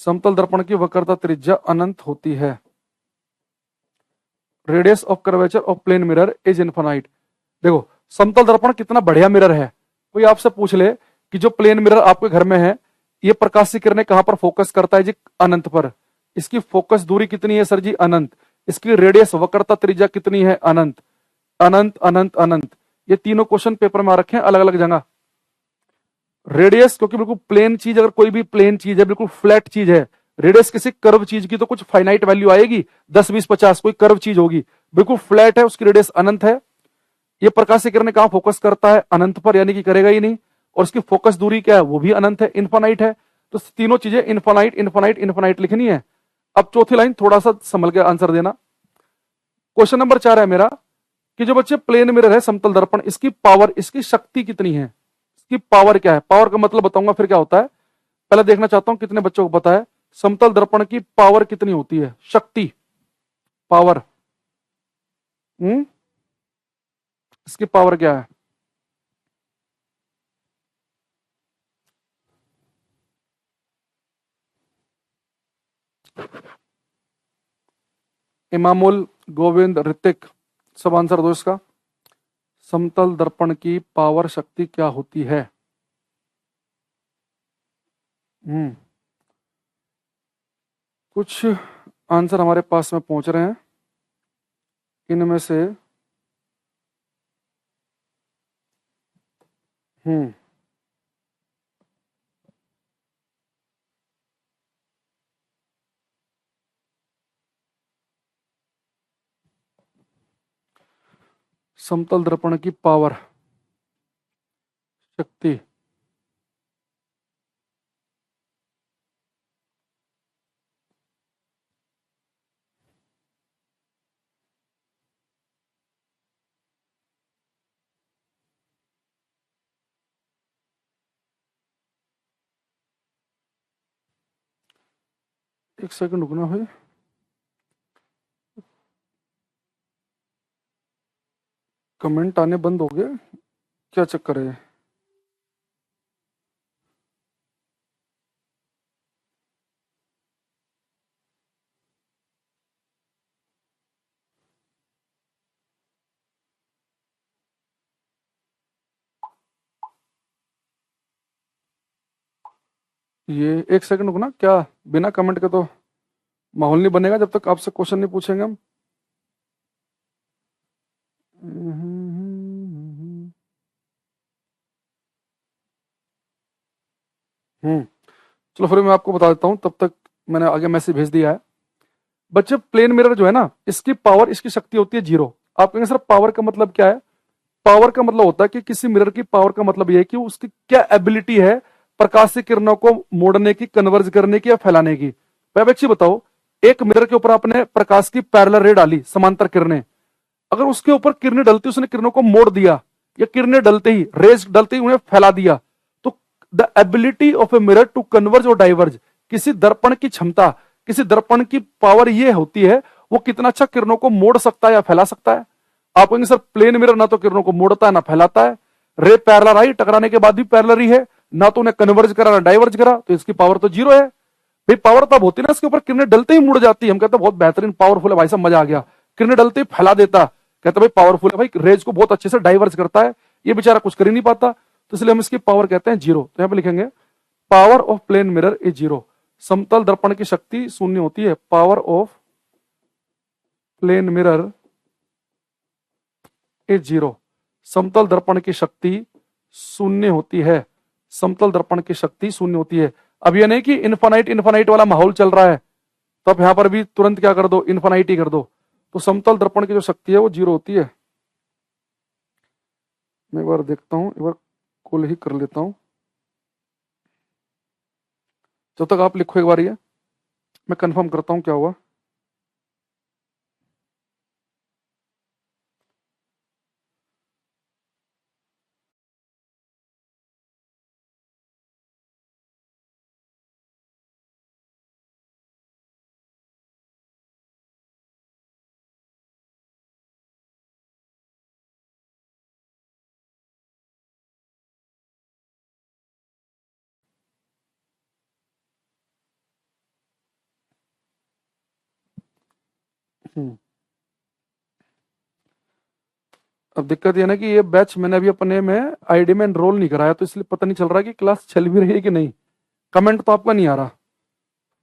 समतल दर्पण की वक्रता त्रिज्या अनंत होती है। Radius of curvature of plane mirror is infinite. देखो समतल दर्पण कितना बढ़िया मिरर है। कोई आपसे पूछ ले कि जो प्लेन मिरर आपके घर में है, ये प्रकाश की किरणें कहां पर फोकस करता है जी, अनंत पर। इसकी फोकस दूरी कितनी है सर जी, अनंत। इसकी रेडियस, वक्रता त्रिज्या कितनी है, अनंत। अनंत अनंत अनंत, ये तीनों क्वेश्चन पेपर में आ रखे हैं अलग अलग जगह। रेडियस क्योंकि बिल्कुल प्लेन चीज, अगर कोई भी प्लेन चीज है, बिल्कुल फ्लैट चीज है, रेडियस किसी कर्व चीज की तो कुछ फाइनाइट वैल्यू आएगी, 10 20 50, कोई कर्व चीज होगी, बिल्कुल फ्लैट है, उसकी रेडियस अनंत है। ये प्रकाश से किरण कहां फोकस करता है? अनंत पर, यानी कि करेगा ही नहीं। और उसकी फोकस दूरी क्या है? वो भी अनंत है, इन्फानाइट है। तो तीनों चीजें इन्फानाइट इन्फानाइट इन्फानाइट लिखनी है। अब चौथी लाइन थोड़ा सा संभल के आंसर देना। क्वेश्चन नंबर 4 है मेरा कि जो बच्चे प्लेन मिरर है, समतल दर्पण, इसकी पावर, इसकी शक्ति कितनी है? इसकी पावर क्या है? पावर का मतलब बताऊंगा फिर क्या होता है। पहले देखना चाहता हूं कितने बच्चों को पता है समतल दर्पण की पावर कितनी होती है, शक्ति, पावर। इसकी पावर क्या है? इमामुल, गोविंद, ऋतिक, सब आंसर दो इसका। समतल दर्पण की पावर, शक्ति क्या होती है? हम्म कुछ आंसर हमारे पास में पहुंच रहे हैं, इनमें से हम्म समतल दर्पण की पावर, शक्ति। एक सेकंड रुकना भाई, कमेंट आने बंद हो गए, क्या चक्कर है? ये एक सेकंड रुकना, क्या बिना कमेंट के तो माहौल नहीं बनेगा जब तक आपसे क्वेश्चन नहीं पूछेंगे हम। हम्म चलो फिर मैं आपको बता देता हूँ, तब तक मैंने आगे मैसेज भेज दिया है। बच्चे प्लेन मिरर जो है ना, इसकी पावर, इसकी शक्ति होती है 0। आप कहेंगे सर पावर का मतलब क्या है? पावर का मतलब होता है कि किसी मिरर की पावर का मतलब यह है कि उसकी क्या एबिलिटी है प्रकाश की किरणों को मोड़ने की, कन्वर्ज करने की या फैलाने की। भाई बच्ची बताओ, एक मिरर के ऊपर आपने प्रकाश की पैरेलल रे डाली, समांतर किरणें, अगर उसके ऊपर किरणें डलती, उसने किरणों को मोड़ दिया, या किरणें डलते ही, रेज डलते ही उन्हें फैला दिया, तो the ability of a mirror to converge और डाइवर्ज, किसी दर्पण की क्षमता, किसी दर्पण की पावर ये होती है वो कितना अच्छा किरणों को मोड़ सकता है या फैला सकता है। आप कहेंगे सर प्लेन मिरर ना तो किरणों को मोड़ता है ना फैलाता है, रे पैरेलल आई, टकराने के बाद भी पैरेलल ही है, ना तो उन्हें कन्वर्ज करा ना डाइवर्ज करा, तो इसकी पावर तो 0 है। भाई पावर तब होती है ना इसके ऊपर किरणें डलते ही मुड़ जाती है, हम कहते हैं बहुत बेहतरीन पावरफुल है भाई साहब, मजा आ गया, किरणें डलते ही फैला देता, कहते भाई पावरफुल है भाई, रेज को बहुत अच्छे से डाइवर्स करता है, ये बेचारा कुछ कर ही नहीं पाता, तो इसलिए हम इसकी पावर कहते हैं 0। तो यहां पे लिखेंगे power of plane mirror is 0। समतल दर्पण की शक्ति शून्य होती है, power of plane mirror is 0। समतल दर्पण की शक्ति शून्य होती है, समतल दर्पण की शक्ति शून्य होती है। अब यह नहीं कि इन्फानाइट इन्फानाइट वाला माहौल चल रहा है, तो आप यहां पर भी तुरंत क्या कर दो, इन्फानाइट ही कर दो। तो समतल दर्पण की जो शक्ति है वो 0 होती है। मैं एक बार देखता हूं, एक बार कॉल ही कर लेता हूं, जब तक आप लिखो एक बार, ये मैं कंफर्म करता हूं क्या हुआ। हम्म अब दिक्कत ये ना कि ये बैच मैंने अभी अपने में आईडी में एनरोल नहीं कराया, तो इसलिए पता नहीं चल रहा कि क्लास चल भी रही है कि नहीं। कमेंट तो आपका नहीं आ रहा,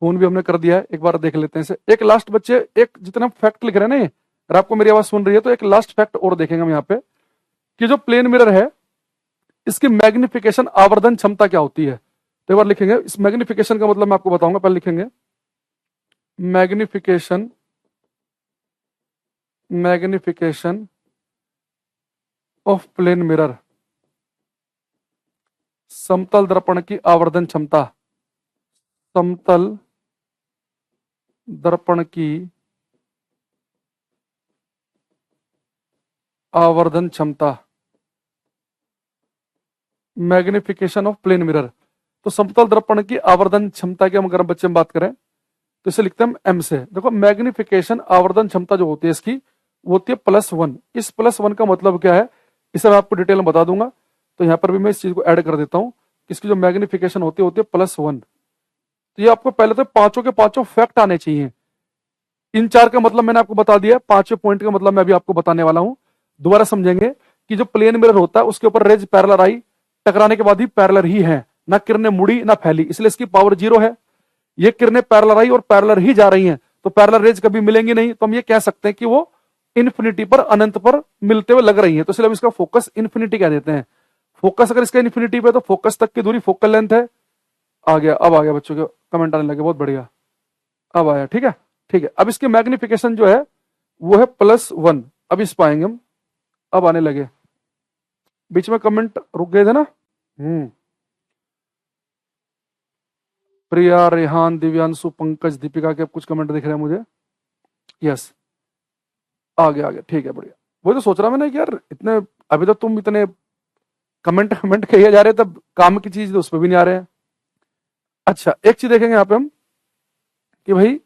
फोन भी हमने कर दिया है, एक बार देख लेते हैं इसे। एक लास्ट बच्चे, एक जितना फैक्ट लिख रहे हैं ना ये, अगर आपको मेरी आवाज सुन रही है तो एक लास्ट फैक्ट और देखेंगे हम यहाँ पे, कि जो प्लेन मिरर है इसकी मैग्निफिकेशन आवर्धन क्षमता क्या होती है? तो एक बार लिखेंगे, इस मैग्निफिकेशन का मतलब मैं आपको बताऊंगा, पहले लिखेंगे magnification, magnification of plane mirror, समतल दर्पण की आवर्धन क्षमता, समतल दर्पण की आवर्धन क्षमता, मैग्निफिकेशन ऑफ प्लेन मिरर। तो समतल दर्पण की आवर्धन क्षमता की हम अगर बच्चे में बात करें तो इसे लिखते हैं हम एम से। देखो मैग्निफिकेशन आवर्धन क्षमता जो होती है इसकी, वो होती है +1। इस +1 का मतलब क्या है, इसे मैं आपको डिटेल में बता दूंगा। तो यहां पर भी मैं इस चीज को ऐड कर देता हूं, इसकी जो मैग्निफिकेशन होती है +1। तो ये आपको पहले तो पांचों के पांचों फैक्ट आने चाहिए। इन चार का मतलब मैंने आपको बता दिया, पांचवें पॉइंट का मतलब मैं अभी आपको बताने वाला हूं। दोबारा समझेंगे कि जो प्लेन मिरर होता है उसके ऊपर रेज पैरेलल आई, टकराने के बाद ही पैरेलल ही है, ना किरणें मुड़ी ना फैली, इसलिए इसकी पावर 0 है। ये किरणें पैरेलल आई और पैरेलल ही जा रही हैं, तो पैरेलल रेज कभी मिलेंगी नहीं, तो हम ये कह सकते हैं कि वो इन्फिनिटी पर, अनंत पर मिलते हुए लग रही है। तो इसलिए हम इसका फोकस इन्फिनिटी कह देते हैं। फोकस अगर इसका इन्फिनिटी पे, तो फोकस तक की दूरी फोकल लेंथ है। आ गया, अब आ गया बच्चों के कमेंट आने लगे, बहुत बढ़िया, अब आया, ठीक है ठीक है। अब इसकी मैग्निफिकेशन जो है वो है +1। अब इस पाएंगे हम, अब आने लगे। बीच में कमेंट रुक गए थे ना। प्रिया, रेहान, दिव्यांशु, पंकज, दीपिका के कुछ कमेंट दिख रहे हैं मुझे। यस, आ गया आ गया, ठीक है, बढ़िया। वही तो सोच रहा मैंने कि यार इतने, अभी तो तुम इतने कमेंट कमेंट कहिए जा रहे, तब काम की चीज तो उस पर भी नहीं आ रहे हैं। अच्छा, एक चीज देखेंगे यहाँ पे हम कि भाई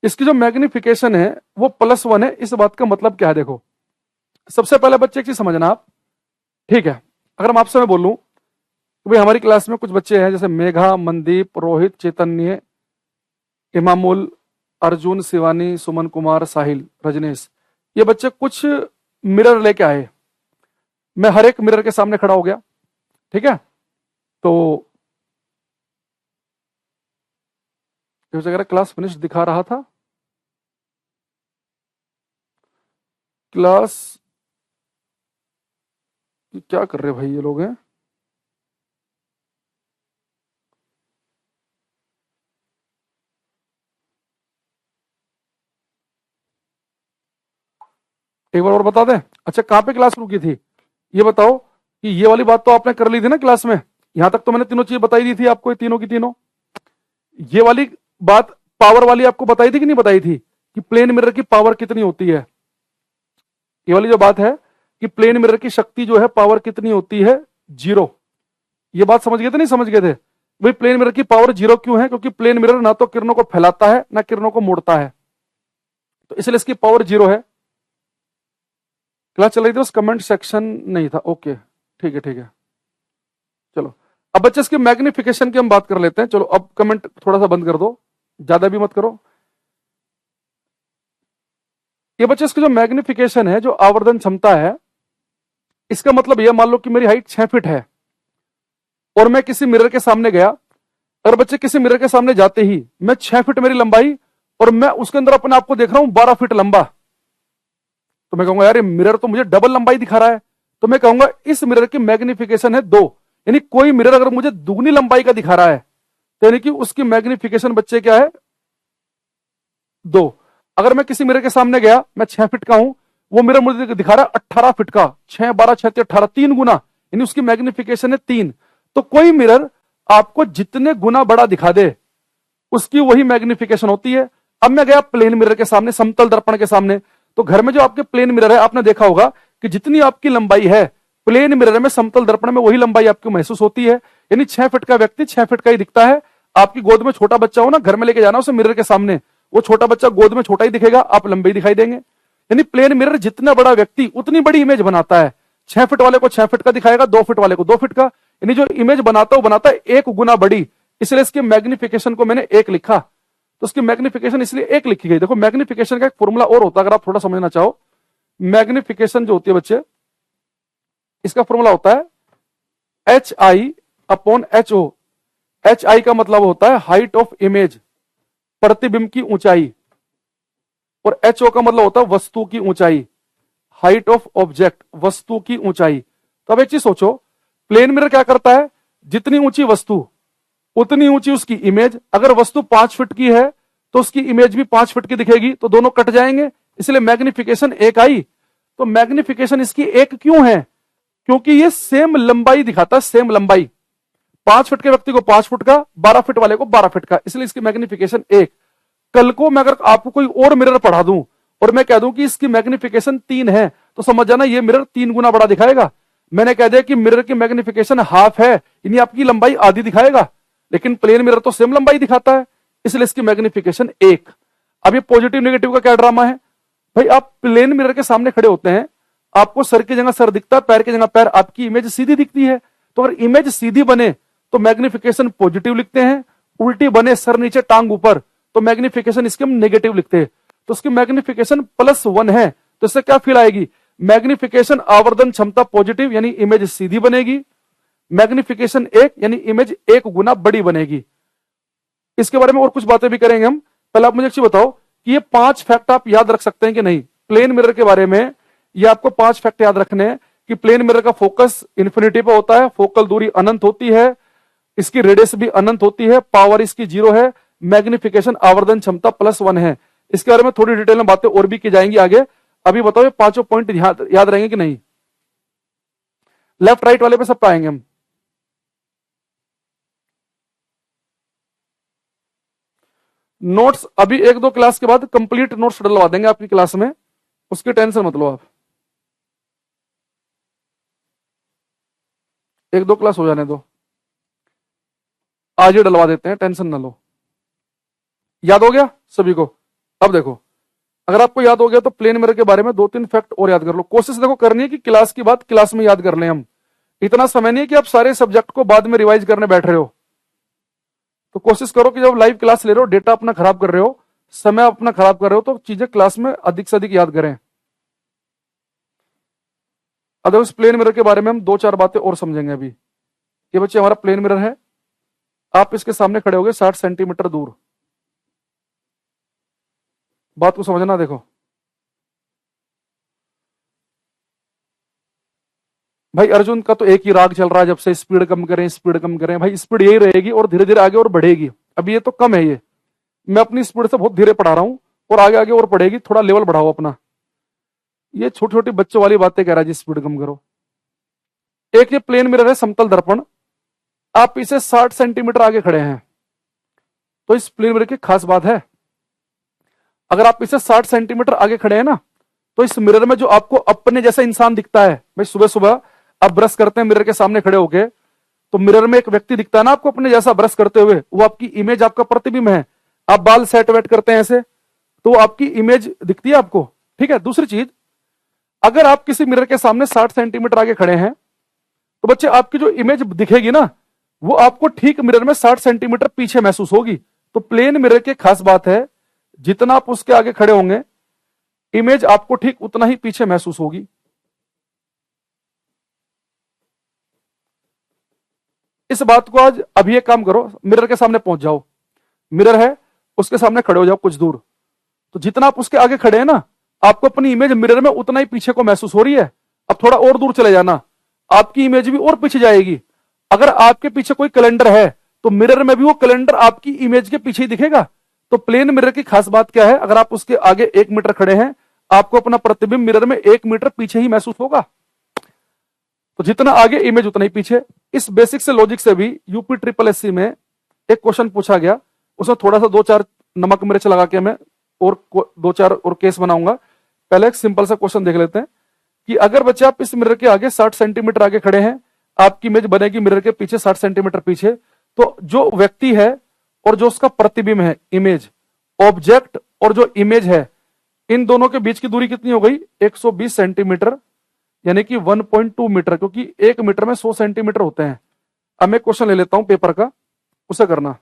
इसकी जो मैग्निफिकेशन है वो +1 है। इस बात का मतलब क्या है? देखो, सबसे पहले बच्चे एक चीज समझना आप, ठीक है। अगर हम आपसे मैं बोलूं कि भाई हमारी क्लास में कुछ बच्चे हैं, जैसे मेघा, मनदीप, रोहित, चैतन्य, इमामुल, अर्जुन, शिवानी, सुमन कुमार, साहिल, रजनीश, ये बच्चे कुछ मिरर लेके आए। मैं हर एक मिरर के सामने खड़ा हो गया, ठीक है। तो इस जगह क्लास फिनिश दिखा रहा था, क्लास क्या कर रहे भाई ये लोग हैं। एक बार और बता दें। अच्छा, कहां पे क्लास रुकी थी ये बताओ, कि ये वाली बात तो आपने कर ली थी ना क्लास में, यहां तक तो मैंने तीनों चीज बताई दी थी आपको, ये तीनों की तीनों। ये वाली बात पावर वाली आपको बताई थी कि नहीं बताई थी, कि प्लेन मिरर की पावर कितनी होती है। ये वाली जो बात है कि प्लेन मिरर की शक्ति जो है, पावर कितनी होती है, 0। ये बात समझ गए थे, नहीं समझ गए थे? भाई प्लेन मिरर की पावर 0 क्यों है? क्योंकि प्लेन मिरर ना तो किरणों को फैलाता है ना किरणों को मोड़ता है, तो इसलिए इसकी पावर 0 है। क्लास चल रही थी, बस कमेंट सेक्शन नहीं था। ओके, ठीक है ठीक है, चलो। अब बच्चे इसके मैग्निफिकेशन की हम बात कर लेते हैं। चलो अब कमेंट थोड़ा सा बंद कर दो, ज्यादा भी मत करो। ये बच्चे इसकी जो मैग्निफिकेशन है, जो आवर्धन क्षमता है, इसका मतलब यह, मान लो कि मेरी हाइट 6 फीट है और मैं किसी मिरर के सामने गया, और बच्चे किसी मिरर के सामने जाते ही मैं 6 फीट मेरी लंबाई, और मैं उसके अंदर अपने आप को देख रहा हूं 12 फीट लंबा, तो मैं कहूंगा यार ये मिरर तो मुझे डबल लंबाई दिखा रहा है। तो मैं कहूंगा इस मिरर की मैग्निफिकेशन है 2। यानी कोई मिरर अगर मुझे दुगनी लंबाई का दिखा रहा है, तो यानी कि उसकी मैग्निफिकेशन बच्चे क्या है, 2। अगर मैं किसी मिरर के सामने गया, मैं 6 फीट का हूं, वो मिरर मुझे दिखा रहा है 18 फीट का, 6 12 6 18, 3 गुना, यानी उसकी मैग्निफिकेशन है 3। तो कोई मिरर आपको जितने गुना बड़ा दिखा दे, उसकी वही मैग्निफिकेशन होती है। अब मैं गया प्लेन मिरर के सामने, समतल दर्पण के सामने, तो घर में जो आपके प्लेन मिरर है, आपने देखा होगा कि जितनी आपकी लंबाई है प्लेन मिरर में, समतल दर्पण में वही लंबाई आपको महसूस होती है। यानी 6 फीट का व्यक्ति 6 फीट का ही दिखता है। आपकी गोद में छोटा बच्चा हो ना, घर में लेके जाना उसे मिरर के सामने, वो छोटा बच्चा गोद में छोटा ही दिखेगा, आप लंबे ही दिखाई देंगे। यानी प्लेन मिरर जितना बड़ा व्यक्ति उतनी बड़ी इमेज बनाता है। 6 फीट वाले को 6 फीट का दिखाएगा, 2 फीट वाले को 2 फीट का, यानी जो इमेज बनाता है वो बनाता है 1 गुना बड़ी। इसलिए इसके मैग्निफिकेशन को मैंने 1 लिखा, तो उसकी मैग्निफिकेशन इसलिए 1 लिखी गई। देखो मैग्निफिकेशन का एक फॉर्मूला और होता है, अगर आप थोड़ा समझना चाहो। मैग्निफिकेशन जो होती है बच्चे, इसका फॉर्मूला होता है HI/HO। HI का मतलब होता है हाइट ऑफ इमेज, प्रतिबिंब की ऊंचाई, और HO का मतलब होता है वस्तु की ऊंचाई, हाइट ऑफ ऑब्जेक्ट, वस्तु की ऊंचाई। तो अब एक चीज सोचो, प्लेन मिरर क्या करता है, जितनी ऊंची वस्तु उतनी ऊंची उसकी इमेज। अगर वस्तु 5 फीट की है तो उसकी इमेज भी 5 फीट की दिखेगी, तो दोनों कट जाएंगे, इसलिए मैग्निफिकेशन 1 आई। तो मैग्निफिकेशन इसकी 1 क्यों है, क्योंकि ये सेम लंबाई दिखाता है, सेम लंबाई। 5 फीट के व्यक्ति को 5 फुट का, 12 फीट वाले को 12 फीट का, इसलिए इसकी मैग्निफिकेशन 1। कल को मैं अगर आपको कोई और मिरर पढ़ा दूं और मैं कह दूं कि इसकी मैग्निफिकेशन 3 है, तो समझ जाना ये मिरर 3 गुना बड़ा दिखाएगा। मैंने कह दिया कि मिरर की मैग्निफिकेशन हाफ है, यानी आपकी लंबाई आधी दिखाएगा, लेकिन प्लेन मिरर तो सेम लंबाई दिखाता है, इसलिए इसकी मैग्निफिकेशन 1। अब ये पॉजिटिव नेगेटिव का क्या ड्रामा है भाई, आप प्लेन मिरर के सामने खड़े होते हैं, आपको सर की जगह सर दिखता है, पैर की जगह पैर, आपकी इमेज सीधी दिखती है। तो अगर इमेज सीधी बने तो मैग्निफिकेशन पॉजिटिव लिखते हैं, उल्टी बने सर नीचे टांग ऊपर तो मैग्निफिकेशन इसके हम नेगेटिव लिखते हैं। तो उसकी मैग्निफिकेशन +1 है, तो इससे क्या फील आएगी, मैग्निफिकेशन आवर्धन क्षमता पॉजिटिव, यानी इमेज सीधी बनेगी। मैग्निफिकेशन 1 यानी इमेज 1 गुना बड़ी बनेगी। इसके बारे में और कुछ बातें भी करेंगे हम। पहले आप मुझे एक चीज बताओ कि ये 5 फैक्ट आप याद रख सकते हैं कि नहीं प्लेन मिरर के बारे में। ये आपको 5 फैक्ट याद रखने हैं कि प्लेन मिरर का फोकस इन्फिनिटी पे होता है, फोकल दूरी अनंत होती है, इसकी रेडियस भी अनंत होती है, पावर इसकी 0 है, मैग्निफिकेशन आवर्धन क्षमता +1 है। इसके बारे में थोड़ी डिटेल में बातें और भी की जाएंगी आगे। अभी बताओ ये 5 पॉइंट याद रहेंगे कि नहीं। लेफ्ट राइट वाले पे सब पाएंगे हम। नोट्स अभी 1-2 क्लास के बाद कंप्लीट नोट्स डलवा देंगे आपकी क्लास में, उसकी टेंशन मत लो आप। 1-2 क्लास हो जाने दो, आज ही डलवा देते हैं, टेंशन ना लो। याद हो गया सभी को। अब देखो, अगर आपको याद हो गया तो प्लेन मिरर के बारे में 2-3 फैक्ट और याद कर लो। कोशिश देखो करनी है कि क्लास की बात क्लास में याद कर लें हम। इतना समय नहीं है कि आप सारे सब्जेक्ट को बाद में रिवाइज करने बैठ रहे हो। तो कोशिश करो कि जब लाइव क्लास ले रहे हो, डेटा अपना खराब कर रहे हो, समय अपना खराब कर रहे हो, तो चीजें क्लास में अधिक से अधिक याद करें। अब इस प्लेन मिरर के बारे में हम 2-4 बातें और समझेंगे अभी। ये बच्चे हमारा प्लेन मिरर है, आप इसके सामने खड़े होगे 60 सेंटीमीटर दूर। बात को समझना, देखो भाई अर्जुन का तो एक ही राग चल रहा है, जब से स्पीड कम करें स्पीड कम करें। भाई स्पीड यही रहेगी और धीरे धीरे आगे और बढ़ेगी। अभी ये तो कम है, ये मैं अपनी स्पीड से बहुत धीरे पढ़ा रहा हूं और आगे आगे और बढ़ेगी। थोड़ा लेवल बढ़ाओ अपना। ये छोटी छोटी बच्चों वाली बातें कह रहा है जी, स्पीड कम करो। एक ये प्लेन मिरर है, समतल दर्पण, आप इसे 60 सेंटीमीटर आगे खड़े हैं, तो इस प्लेन मिरर की खास बात है, अगर आप इसे 60 सेंटीमीटर आगे खड़े हैं ना, तो इस मिरर में जो आपको अपने जैसा इंसान दिखता है, भाई सुबह सुबह आप ब्रश करते हैं मिरर के सामने खड़े होके, तो मिरर में एक व्यक्ति दिखता है ना आपको अपने जैसा ब्रश करते हुए, वो आपकी इमेज, आपका प्रतिबिंब है। आप बाल सेट वेट करते हैं ऐसे, तो वो आपकी इमेज दिखती है आपको। ठीक है। दूसरी चीज, अगर आप किसी मिरर के सामने 60 सेंटीमीटर आगे खड़े हैं, तो बच्चे आपकी जो इमेज दिखेगी ना, वो आपको ठीक मिरर में 60 सेंटीमीटर पीछे महसूस होगी। तो प्लेन मिरर की खास बात है, जितना आप उसके आगे खड़े होंगे, इमेज आपको ठीक उतना ही पीछे महसूस होगी। इस बात को आज अभी एक काम करो, मिरर के सामने पहुंच जाओ। मिरर है, उसके सामने खड़े हो जाओ कुछ दूर, तो जितना आप उसके आगे खड़े हैं ना, आपको अपनी इमेज मिरर में उतना ही पीछे को महसूस हो रही है। अब थोड़ा और दूर चले जाना, आपकी इमेज भी और पीछे जाएगी। अगर आपके पीछे कोई कैलेंडर है, तो मिरर में भी वो कैलेंडर आपकी इमेज के पीछे ही दिखेगा। तो प्लेन मिरर की खास बात क्या है, अगर आप उसके आगे 1 मीटर खड़े हैं, आपको अपना प्रतिबिंब मिरर में 1 मीटर पीछे ही महसूस होगा। तो जितना आगे इमेज उतना ही पीछे। इस बेसिक से लॉजिक से भी यूपी SSS में एक क्वेश्चन पूछा गया, उसमें थोड़ा सा 2-4 नमक मिर्च लगा के मैं और 2-4 और केस बनाऊंगा। पहले एक सिंपल सा क्वेश्चन देख लेते हैं कि अगर बच्चे आप इस मिरर के आगे 60 सेंटीमीटर आगे खड़े हैं, आपकी इमेज बनेगी मिरर के पीछे 60 सेंटीमीटर पीछे। तो जो व्यक्ति है और जो उसका प्रतिबिंब है, इमेज, ऑब्जेक्ट और जो इमेज है, इन दोनों के बीच की दूरी कितनी हो गई, 120 सेंटीमीटर, यानी कि 1.2 मीटर, क्योंकि 1 मीटर में 100 सेंटीमीटर होते हैं। अब मैं क्वेश्चन ले लेता हूं पेपर का, उसे करना।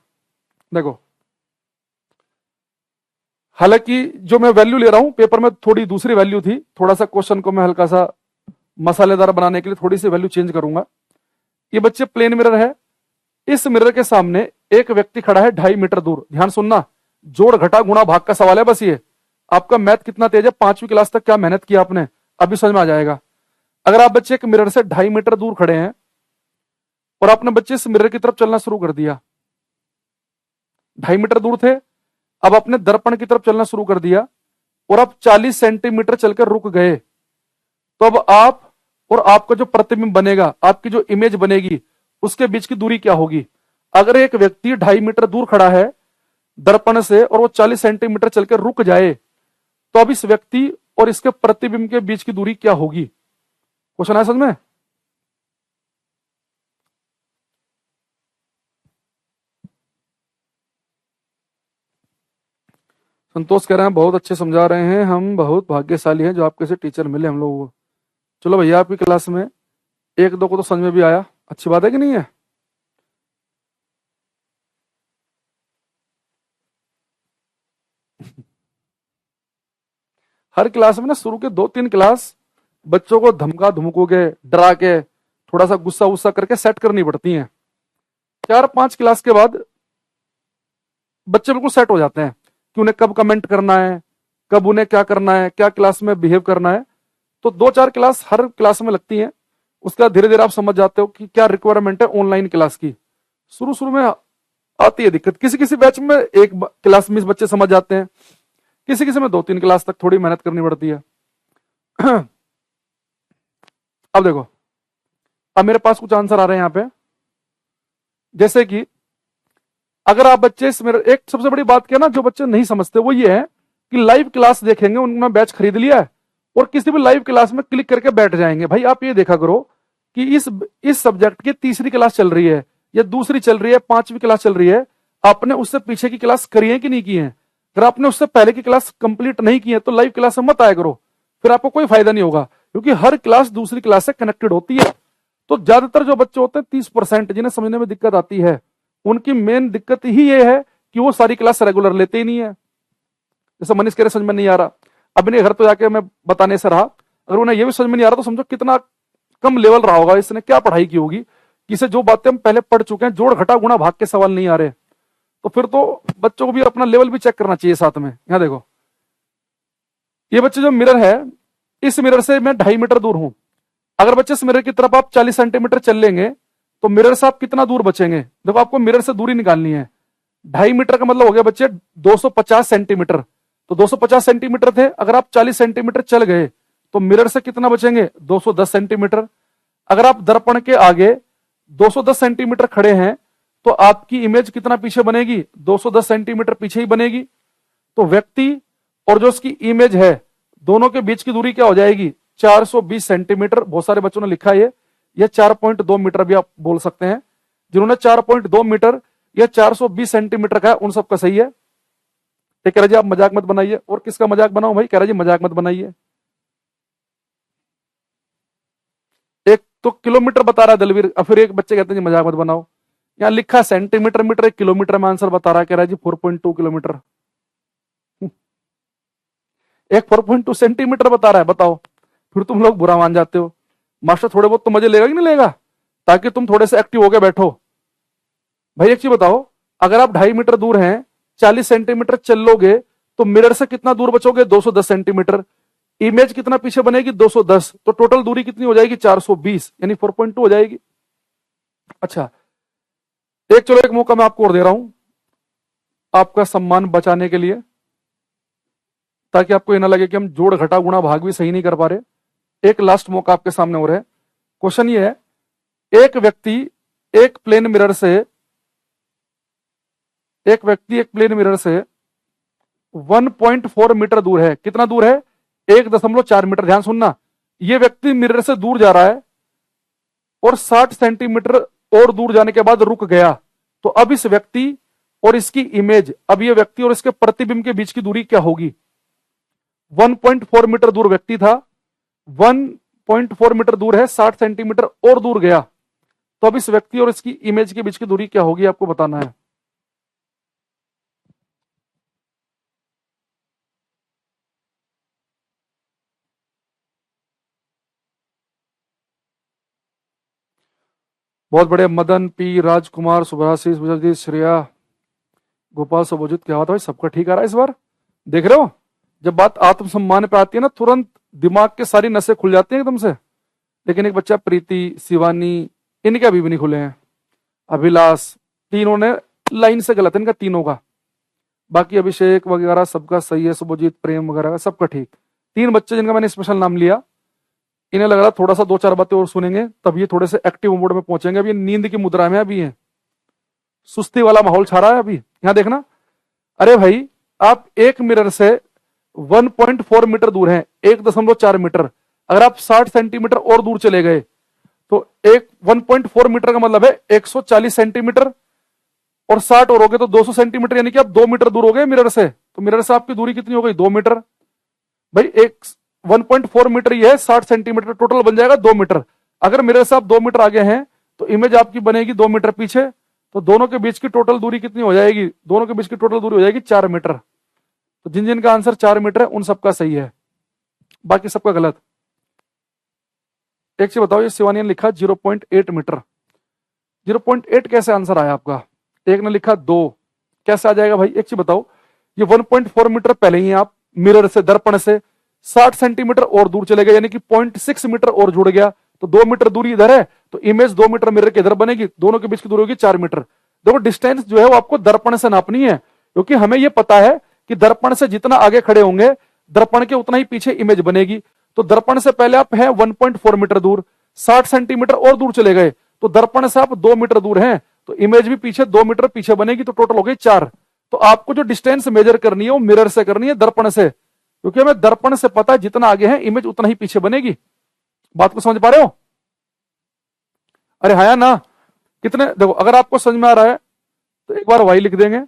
देखो, हालांकि जो मैं वैल्यू ले रहा हूं पेपर में थोड़ी दूसरी वैल्यू थी, थोड़ा सा क्वेश्चन को मैं हल्का सा मसालेदार बनाने के लिए थोड़ी सी वैल्यू चेंज करूंगा। ये बच्चे प्लेन मिरर है, इस मिरर के सामने एक व्यक्ति खड़ा है 2.5 मीटर दूर। ध्यान सुनना, जोड़ घटा गुणा भाग का सवाल है बस। ये आपका मैथ कितना तेज है, 5वीं क्लास तक क्या मेहनत किया आपने, अभी समझ में आ जाएगा। अगर आप बच्चे एक मिरर से 2.5 मीटर दूर खड़े हैं और आपने बच्चे इस मिरर की तरफ चलना शुरू कर दिया, 2.5 मीटर दूर थे, अब आपने दर्पण की तरफ चलना शुरू कर दिया और आप 40 सेंटीमीटर चलकर रुक गए, तो अब आप और आपका जो प्रतिबिंब बनेगा, आपकी जो इमेज बनेगी, उसके बीच की दूरी क्या होगी? अगर एक व्यक्ति 2.5 मीटर दूर खड़ा है दर्पण से और वो 40 सेंटीमीटर चलकर रुक जाए, तो अब इस व्यक्ति और इसके प्रतिबिंब के बीच की दूरी क्या होगी? क्वेश्चन है समझ में? संतोष कह रहे हैं बहुत अच्छे समझा रहे हैं, हम बहुत भाग्यशाली हैं जो आपके से टीचर मिले हम लोगों को। चलो भैया, आपकी क्लास में एक दो को तो समझ में भी आया, अच्छी बात है कि नहीं है? हर क्लास में ना शुरू के 2-3 क्लास बच्चों को धमका धमको के, डरा के, थोड़ा सा गुस्सा उस्सा करके सेट करनी पड़ती हैं। 4-5 क्लास के बाद बच्चे बिल्कुल सेट हो जाते हैं कि उन्हें कब कमेंट करना है, कब उन्हें क्या करना है, क्या क्लास में बिहेव करना है। तो 2-4 क्लास हर क्लास में लगती हैं, उसके बाद धीरे धीरे आप समझ जाते हो कि क्या रिक्वायरमेंट है ऑनलाइन क्लास की। शुरू शुरू में आती है दिक्कत, किसी किसी बैच में एक क्लास में बच्चे समझ जाते हैं, किसी किसी में 2-3 क्लास तक थोड़ी मेहनत करनी पड़ती है। अब देखो, अब मेरे पास कुछ आंसर आ रहे हैं यहाँ पे, जैसे कि अगर आप बच्चे इसमें एक सबसे बड़ी बात क्या ना, जो बच्चे नहीं समझते वो ये है कि लाइव क्लास देखेंगे, उन्होंने बैच खरीद लिया है और किसी भी लाइव क्लास में क्लिक करके बैठ जाएंगे। भाई आप ये देखा करो कि इस सब्जेक्ट की तीसरी क्लास चल रही है या दूसरी चल रही है, 5वीं क्लास चल रही है, आपने उससे पीछे की क्लास करी है कि नहीं की है? अगर आपने उससे पहले की क्लास कंप्लीट नहीं की है तो लाइव क्लास में मत आया करो, फिर आपको कोई फायदा नहीं होगा, क्योंकि हर क्लास दूसरी क्लास से कनेक्टेड होती है। तो ज्यादातर जो बच्चे होते हैं 30% जिन्हें समझने में दिक्कत आती है, उनकी मेन दिक्कत ही ये है कि वो सारी क्लास रेगुलर लेते ही नहीं है। जैसे मनीष कह रहे समझ में नहीं आ रहा, अब इन्हें घर तो जाके मैं बताने से रहा, अगर उन्हें ये भी समझ में नहीं आ रहा तो समझो कितना कम लेवल रहा होगा, इसने क्या पढ़ाई की होगी, किसे जो बातें हम पहले पढ़ चुके हैं, जोड़ घटा गुणा भाग के सवाल नहीं आ रहे, तो फिर तो बच्चों को भी अपना लेवल भी चेक करना चाहिए साथ में। यहाँ देखो, ये बच्चे जो मिरर है, इस मिरर से मैं 2.5 मीटर दूर हूं, अगर बच्चे इस मिरर की तरफ आप 40 सेंटीमीटर चल लेंगे तो मिरर से आप कितना दूर बचेंगे? देखो, आपको मिरर से दूरी निकालनी है। 2.5 मीटर का मतलब हो गया बच्चे 250 सेंटीमीटर, तो 250 सेंटीमीटर थे, अगर आप 40 सेंटीमीटर चल गए तो मिरर से कितना बचेंगे? 210 सेंटीमीटर। अगर आप दर्पण के आगे 210 सेंटीमीटर खड़े हैं तो आपकी इमेज कितना पीछे बनेगी? 210 सेंटीमीटर पीछे ही बनेगी। तो व्यक्ति और जो उसकी इमेज है, दोनों के बीच की दूरी क्या हो जाएगी? 420 सेंटीमीटर। बहुत सारे बच्चों ने लिखा है ये 4.2 मीटर भी आप बोल सकते हैं। जिन्होंने 4.2 मीटर या 420 सेंटीमीटर का है उन सबका सही है। कह रहा जी आप मजाक मत बनाइए। और किसका मजाक बनाओ भाई? कह रहा जी मजाक मत बनाइए। एक तो किलोमीटर बता रहा है दलवीर, और फिर एक बच्चे कहते हैं जी मजाक मत बनाओ। यहाँ लिखा सेंटीमीटर मीटर, 1 किलोमीटर में आंसर बता रहा है, कह रहा है जी 4.2 किलोमीटर। एक 4.2 सेंटीमीटर बता रहा है, बताओ। फिर तुम लोग बुरा मान जाते हो। मास्टर थोड़े बहुत तो मजे लेगा कि नहीं लेगा, ताकि तुम थोड़े से एक्टिव होकर बैठो। भाई एक चीज बताओ, अगर आप 2.5 मीटर दूर हैं, 40 सेंटीमीटर चल लोगे तो मिरर से कितना दूर बचोगे? 210 सेंटीमीटर। इमेज कितना पीछे बनेगी? 210। तो टोटल दूरी कितनी हो जाएगी? 420, यानी 4.2 हो जाएगी। अच्छा, चलो एक मौका मैं आपको और दे रहा हूं आपका सम्मान बचाने के लिए, ताकि आपको ये ना लगे कि हम जोड़ घटा गुणा भाग भी सही नहीं कर पा रहे। एक लास्ट मौका आपके सामने और है। क्वेश्चन ये है, एक व्यक्ति एक प्लेन मिरर से 1.4 मीटर दूर है। कितना दूर है? 1.4 मीटर। ध्यान सुनना, ये व्यक्ति मिरर से दूर जा रहा है और 60 सेंटीमीटर और दूर जाने के बाद रुक गया। तो अब इस व्यक्ति और इसकी इमेज, अब ये व्यक्ति और इसके प्रतिबिंब के बीच की दूरी क्या होगी? 1.4 मीटर दूर व्यक्ति था, 1.4 मीटर दूर है, 60 सेंटीमीटर और दूर गया, तो अब इस व्यक्ति और इसकी इमेज के बीच की दूरी क्या होगी? आपको बताना है। बहुत बड़े मदन पी, राजकुमार, सुभाषिस, विजयजीत, श्रेया, गोपाल, सबोजित, क्या बात है भाई, सबका ठीक आ रहा है इस बार? देख रहे हो, जब बात आत्मसम्मान पे आती है ना, तुरंत दिमाग के सारी नसें खुल जाती हैं एकदम से। लेकिन एक बच्चा प्रीति, शिवानी, इनके अभी भी नहीं खुले हैं। अभिलाष, तीनों ने लाइन से गलत है इनका तीनों का। बाकी अभिषेक वगैरह सबका सही है, शुभजीत, प्रेम वगैरह का सबका ठीक। 3 बच्चे जिनका मैंने स्पेशल नाम लिया, इन्हें लग रहा थोड़ा सा 2-4 बातें और सुनेंगे तब ये थोड़े से एक्टिव मोड में पहुंचेंगे। अभी ये नींद की मुद्रा में अभी है, सुस्ती वाला माहौल छा रहा है अभी। यहां देखना, अरे भाई आप एक मिरर से 1.4 मीटर दूर हैं, 1.4 मीटर। अगर आप 60 सेंटीमीटर और दूर चले गए तो एक 1.4 मीटर का मतलब है 140 सेंटीमीटर, और 60 और हो गए तो 200 सेंटीमीटर, यानी कि आप 2 मीटर दूर हो गए मिरर से। तो मिरर से आपकी दूरी कितनी हो गई? 2 मीटर। भाई एक 1.4 मीटर ये है, 60 सेंटीमीटर, टोटल बन जाएगा 2 मीटर। अगर मिरर से आप 2 मीटर आगे हैं तो इमेज आपकी बनेगी 2 मीटर पीछे। तो दोनों के बीच की टोटल दूरी कितनी हो जाएगी? दोनों के बीच की टोटल दूरी हो जाएगी 4 मीटर। तो जिन जिन का आंसर 4 मीटर है उन सबका सही है, बाकी सबका गलत। एक चीज बताओ, ये शिवानी ने लिखा 0.8 मीटर। 0.8 कैसे आंसर आया आपका? एक ने लिखा 2, कैसे आ जाएगा भाई? एक चीज बताओ, ये 1.4 मीटर पहले ही आप मिरर से, दर्पण से 60 सेंटीमीटर और दूर चले गए, यानी कि 0.6 मीटर और जुड़ गया। तो 2 मीटर दूरी इधर है, तो इमेज 2 मीटर मिरर के इधर बनेगी, दोनों के बीच की दूरी होगी 4 मीटर। देखो डिस्टेंस जो है वो आपको दर्पण से नापनी है, क्योंकि हमें यह पता है कि दर्पण से जितना आगे खड़े होंगे दर्पण के उतना ही पीछे इमेज बनेगी। तो दर्पण से पहले आप हैं 1.4 मीटर दूर, 60 सेंटीमीटर और दूर चले गए तो दर्पण से आप 2 मीटर दूर हैं, तो इमेज भी पीछे 2 मीटर पीछे बनेगी, तो टोटल हो गई 4। तो आपको जो डिस्टेंस मेजर करनी है वो मिरर से करनी है, दर्पण से, क्योंकि हमें दर्पण से पता है जितना आगे है इमेज उतना ही पीछे बनेगी। बात को समझ पा रहे हो? अरे हाँ या ना? कितने, देखो अगर आपको समझ में आ रहा है तो एक बार वाई लिख देंगे,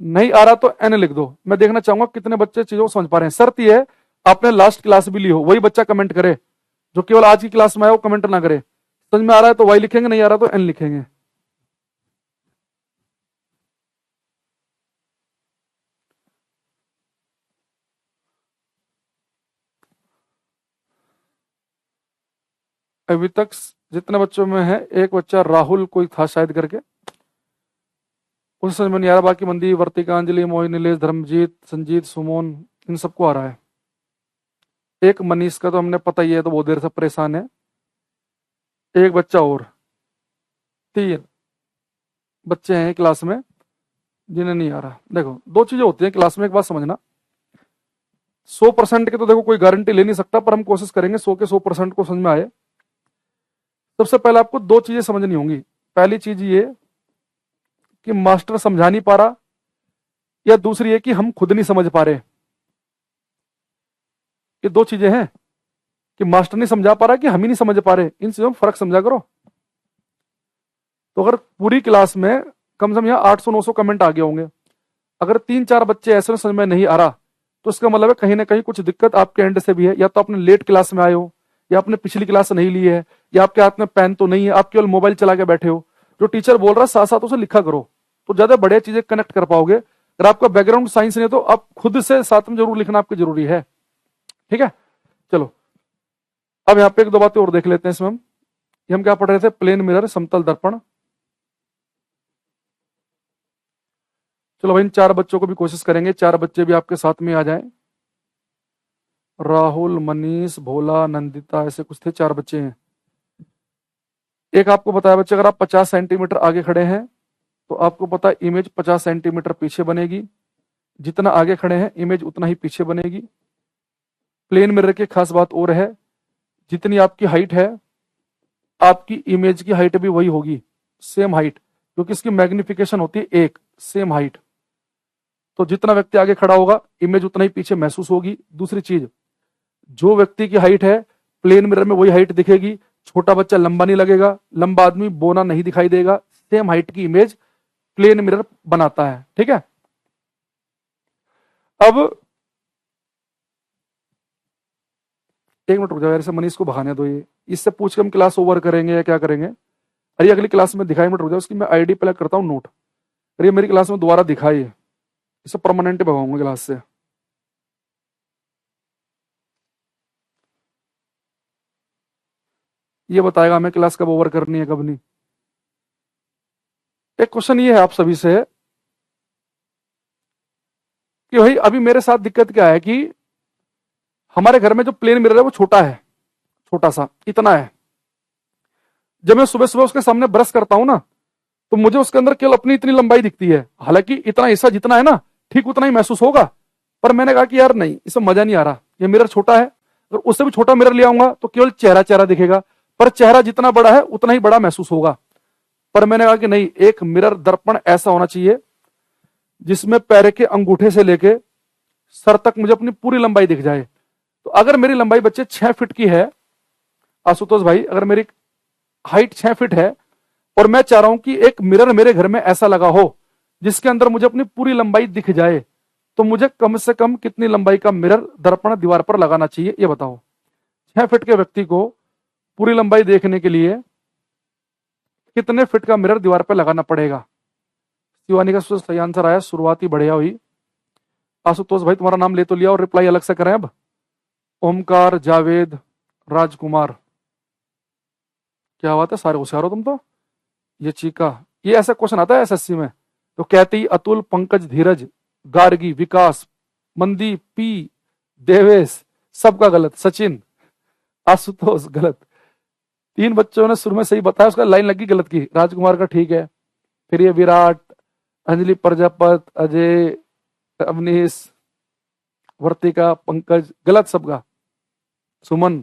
नहीं आ रहा तो एन लिख दो। मैं देखना चाहूंगा कितने बच्चे चीजों को समझ पा रहे हैं। शर्त यह है आपने लास्ट क्लास भी ली हो, वही बच्चा कमेंट करे, जो केवल आज की क्लास में आया वो कमेंट ना करे। समझ में आ रहा है तो वाई लिखेंगे, नहीं आ रहा तो एन लिखेंगे। अभी तक जितने बच्चों में है, एक बच्चा राहुल कोई था शायद करके, उसे समझ में नहीं आ रहा। बाकी मंदी, वर्तिका, अंजलि, मोहिनी, नीलेश, धर्मजीत, संजीत, सुमोन, इन सबको आ रहा है। एक मनीष का तो हमने पता ही है, तो बहुत देर से परेशान है। एक बच्चा और, 3 बच्चे हैं क्लास में जिन्हें नहीं आ रहा। देखो 2 चीजें होती हैं क्लास में, एक बात समझना, 100% के तो देखो कोई गारंटी ले नहीं सकता, पर हम कोशिश करेंगे 100 के 100% को समझ में आए। सबसे पहले आपको 2 चीजें समझनी होंगी। पहली चीज ये कि मास्टर समझा नहीं पा रहा, या दूसरी है कि हम खुद नहीं समझ पा रहे। ये 2 चीजें हैं, कि मास्टर नहीं समझा पा रहा कि हम ही नहीं समझ पा रहे। इन चीजों में फर्क समझा करो। तो अगर पूरी क्लास में कम से कम यहाँ 800-900 कमेंट आ गए होंगे, अगर 3-4 बच्चे ऐसे समझ में नहीं आ रहा, तो इसका मतलब है कहीं ना कहीं कुछ दिक्कत आपके एंड से भी है। या तो आपने लेट क्लास में आए हो, या आपने पिछली क्लास नहीं ली है, या आपके हाथ में पेन तो नहीं है, आप केवल मोबाइल चला के बैठे हो। जो टीचर बोल रहा है साथ साथ उसे लिखा करो, तो ज्यादा बढ़िया चीजें कनेक्ट कर पाओगे। अगर आपका बैकग्राउंड साइंस नहीं है तो आप खुद से साथ में जरूर लिखना आपकी जरूरी है। ठीक है, चलो अब यहाँ पे 1-2 बातें और देख लेते हैं इसमें। हम क्या पढ़ रहे थे? प्लेन मिरर, समतल दर्पण। चलो भाई इन 4 बच्चों को भी कोशिश करेंगे, 4 बच्चे भी आपके साथ में आ जाएं। राहुल, मनीष, भोला, नंदिता, ऐसे कुछ थे, 4 बच्चे हैं। एक आपको बताया बच्चे, अगर आप 50 सेंटीमीटर आगे खड़े हैं तो आपको पता है इमेज 50 सेंटीमीटर पीछे बनेगी। जितना आगे खड़े हैं इमेज उतना ही पीछे बनेगी। प्लेन मिरर की खास बात और है, जितनी आपकी हाइट है आपकी इमेज की हाइट भी वही होगी, सेम हाइट, क्योंकि इसकी मैग्निफिकेशन होती है एक, सेम हाइट। तो जितना व्यक्ति आगे खड़ा होगा इमेज उतना ही पीछे महसूस होगी। दूसरी चीज, जो व्यक्ति की हाइट है प्लेन मिरर में वही हाइट दिखेगी। छोटा बच्चा लंबा नहीं लगेगा, लंबा आदमी बोना नहीं दिखाई देगा। सेम हाइट की इमेज प्लेन मिरर बनाता है। ठीक है, अब 1 मिनट रुक जाओ यार, इसे मनीष को भगाने दो। ये इससे पूछ के हम क्लास ओवर करेंगे या क्या करेंगे? अरे अगली क्लास में दिखाई, मिनट रुक जाओ, उसकी मैं आईडी पहले करता हूँ नोट। अरे मेरी क्लास में दोबारा दिखाई, इसे परमानेंट भगाऊंगा क्लास से। ये बताएगा हमें क्लास कब ओवर करनी है कब नहीं। एक क्वेश्चन ये है आप सभी से कि भाई अभी मेरे साथ दिक्कत क्या है कि हमारे घर में जो प्लेन मिरर है वो छोटा है, छोटा सा इतना है। जब मैं सुबह सुबह उसके सामने ब्रश करता हूं ना, तो मुझे उसके अंदर केवल अपनी इतनी लंबाई दिखती है। हालांकि इतना हिस्सा जितना है ना, ठीक उतना ही महसूस होगा, पर मैंने कहा कि यार नहीं, इसमें मजा नहीं आ रहा, ये मिरर छोटा है। अगर उससे भी छोटा मिरर ले आऊंगा तो केवल चेहरा चेहरा दिखेगा, पर चेहरा जितना बड़ा है उतना ही बड़ा महसूस होगा। पर मैंने कहा कि नहीं, एक मिरर दर्पण ऐसा होना चाहिए जिसमें पैर के अंगूठे से लेके सर तक मुझे अपनी पूरी लंबाई दिख जाए। तो अगर मेरी लंबाई बच्चे 6 फीट की है, आशुतोष भाई, अगर मेरी हाइट 6 फीट है और मैं चाह रहा हूं कि एक मिरर मेरे घर में ऐसा लगा हो जिसके अंदर मुझे अपनी पूरी लंबाई दिख जाए, तो मुझे कम से कम कितनी लंबाई का मिरर दर्पण दीवार पर लगाना चाहिए, ये बताओ। 6 फीट के व्यक्ति को पूरी लंबाई देखने के लिए कितने फीट का मिरर दीवार पर लगाना पड़ेगा? शिवानी का सही आंसर आया, शुरुआती बढ़िया हुई। आशुतोष भाई तुम्हारा नाम ले तो लिया और रिप्लाई अलग से करें अब। ओमकार, जावेद, राजकुमार, क्या बात है, सारे होशियार हो तुम तो। ये चीका, ये ऐसा क्वेश्चन आता है एसएससी में। तो कहती, अतुल, पंकज, धीरज, गार्गी, विकास, मंदीप, पी, देवेश, सबका गलत। सचिन, आशुतोष गलत। 3 बच्चों ने शुरू में सही बताया, उसका लाइन लगी गलत की। राजकुमार का ठीक है, फिर ये विराट, अंजलि प्रजापत, अजय, अवनीश, वर्तिका, पंकज, गलत सबका। सुमन,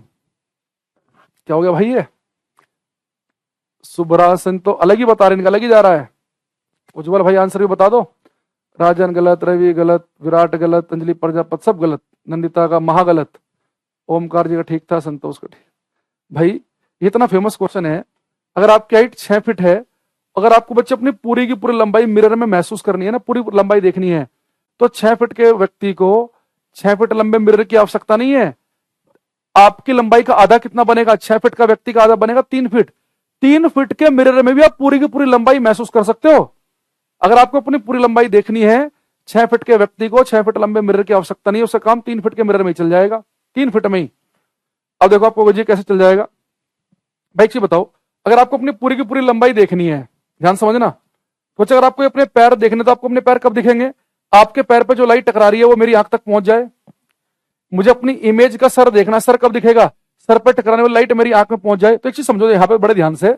क्या हो गया भाई? ये सुब्रासन तो अलग ही बता रहे, इनका अलग ही जा रहा है। उज्जवल भाई आंसर भी बता दो। राजन गलत, रवि गलत, विराट गलत, अंजलि प्रजापत सब गलत, नंदिता का महा गलत, ओमकार जी का ठीक था, संतोष का ठीक। भाई ये इतना फेमस क्वेश्चन है। अगर आपकी हाइट 6 फीट है, अगर आपको बच्चे अपनी पूरी की पूरी लंबाई मिरर में महसूस करनी है ना, पूरी लंबाई देखनी है, तो 6 फीट के व्यक्ति को 6 फीट लंबे मिरर की आवश्यकता नहीं है। आपकी लंबाई का आधा कितना बनेगा? 6 फीट का व्यक्ति का आधा बनेगा 3 फीट। 3 फीट के मिरर में भी आप पूरी की पूरी लंबाई महसूस कर सकते हो। अगर आपको अपनी पूरी लंबाई देखनी है, 6 फीट के व्यक्ति को 6 फीट लंबे मिरर की आवश्यकता नहीं है, उसका काम 3 फीट के मिरर में ही चल जाएगा, 3 फीट में ही। अब देखो आपको वजह कैसे चल जाएगा। भाई एक चीज बताओ, अगर आपको अपनी पूरी की पूरी लंबाई देखनी है, ध्यान समझना, तो अगर आपको अपने पैर देखने, तो आपको अपने पैर कब दिखेंगे? आपके पैर पे जो लाइट टकरा रही है वो मेरी आंख तक पहुंच जाए। मुझे अपनी इमेज का सर देखना, सर कब दिखेगा? सर पे टकराने वाली लाइट मेरी आंख में पहुंच जाए। तो एक चीज समझो यहाँ पे बड़े ध्यान से,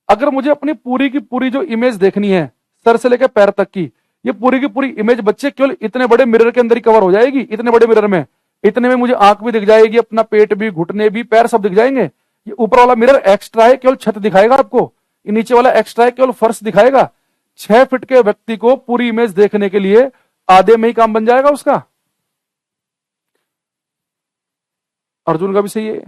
अगर मुझे अपनी पूरी की पूरी जो इमेज देखनी है सर से लेकर पैर तक की, ये पूरी की पूरी इमेज बच्चे केवल इतने बड़े मिरर के अंदर ही कवर हो जाएगी। इतने बड़े मिरर में, इतने में मुझे आंख भी दिख जाएगी, अपना पेट भी, घुटने भी, पैर सब दिख जाएंगे। ये ऊपर वाला मिरर एक्स्ट्रा है, केवल छत दिखाएगा आपको। ये नीचे वाला एक्स्ट्रा है, केवल फर्श दिखाएगा। 6 फीट के व्यक्ति को पूरी इमेज देखने के लिए आधे में ही काम बन जाएगा उसका। अर्जुन का भी सही है,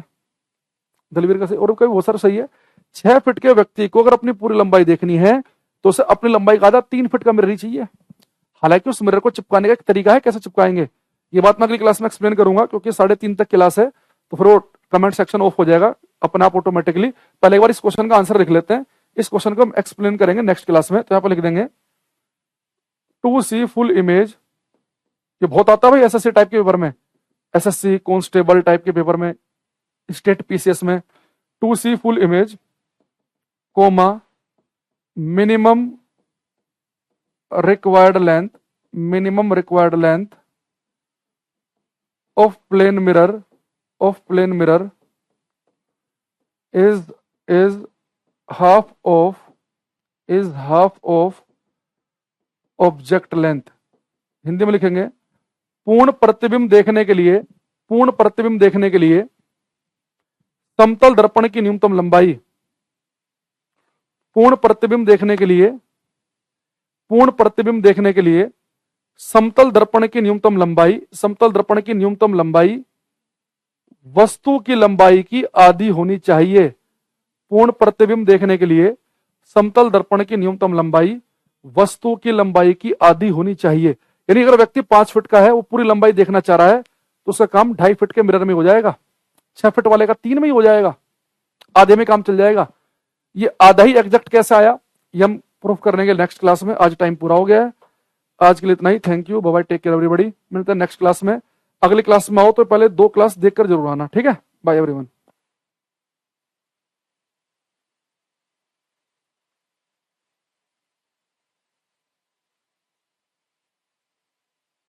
दलवीर का सही, और का भी बहुत सारा सही है। 6 फीट के व्यक्ति को अगर अपनी पूरी लंबाई देखनी है तो उसे अपनी लंबाई का आधा 3 फीट का मिरर ही चाहिए। हालांकि उस मिरर को चिपकाने का एक तरीका है, कैसे चिपकाएंगे ये बात मैं अगली क्लास में एक्सप्लेन करूंगा, क्योंकि 3:30 तक क्लास है, तो फिर वो कमेंट सेक्शन ऑफ हो जाएगा अपने आप ऑटोमेटिकली। पहले एक बार इस क्वेश्चन का आंसर लिख लेते हैं, इस क्वेश्चन को हम एक्सप्लेन करेंगे नेक्स्ट क्लास में। तो यहाँ पर लिख देंगे टू सी फुल इमेज, ये बहुत आता है भाई एसएससी टाइप के पेपर में, एसएससी कॉन्स्टेबल टाइप के पेपर में, स्टेट पीसीएस में। To see full image comma minimum required length of plane mirror is half of object length। हिंदी में लिखेंगे पूर्ण प्रतिबिंब देखने के लिए समतल दर्पण की न्यूनतम लंबाई, पूर्ण प्रतिबिंब देखने के लिए समतल दर्पण की न्यूनतम लंबाई वस्तु की लंबाई की आधी होनी चाहिए। पूर्ण प्रतिबिंब देखने के लिए समतल दर्पण की न्यूनतम लंबाई वस्तु की लंबाई की आधी होनी चाहिए। यानी अगर व्यक्ति 5 फीट का है, वो पूरी लंबाई देखना चाह रहा है, तो उसका काम 2.5 फीट के मिरर में हो जाएगा, 6 फीट वाले का 3 में ही हो जाएगा, आधे में काम चल जाएगा। ये आधा ही एग्जैक्ट कैसे आया, ये हम प्रूफ करेंगे नेक्स्ट क्लास में। आज टाइम पूरा हो गया है, आज के लिए इतना ही। Thank you, bye bye, take care everybody. मिलते हैं नेक्स्ट क्लास में। अगली क्लास में आओ तो पहले 2 क्लास देखकर जरूर आना, ठीक है? Bye everyone.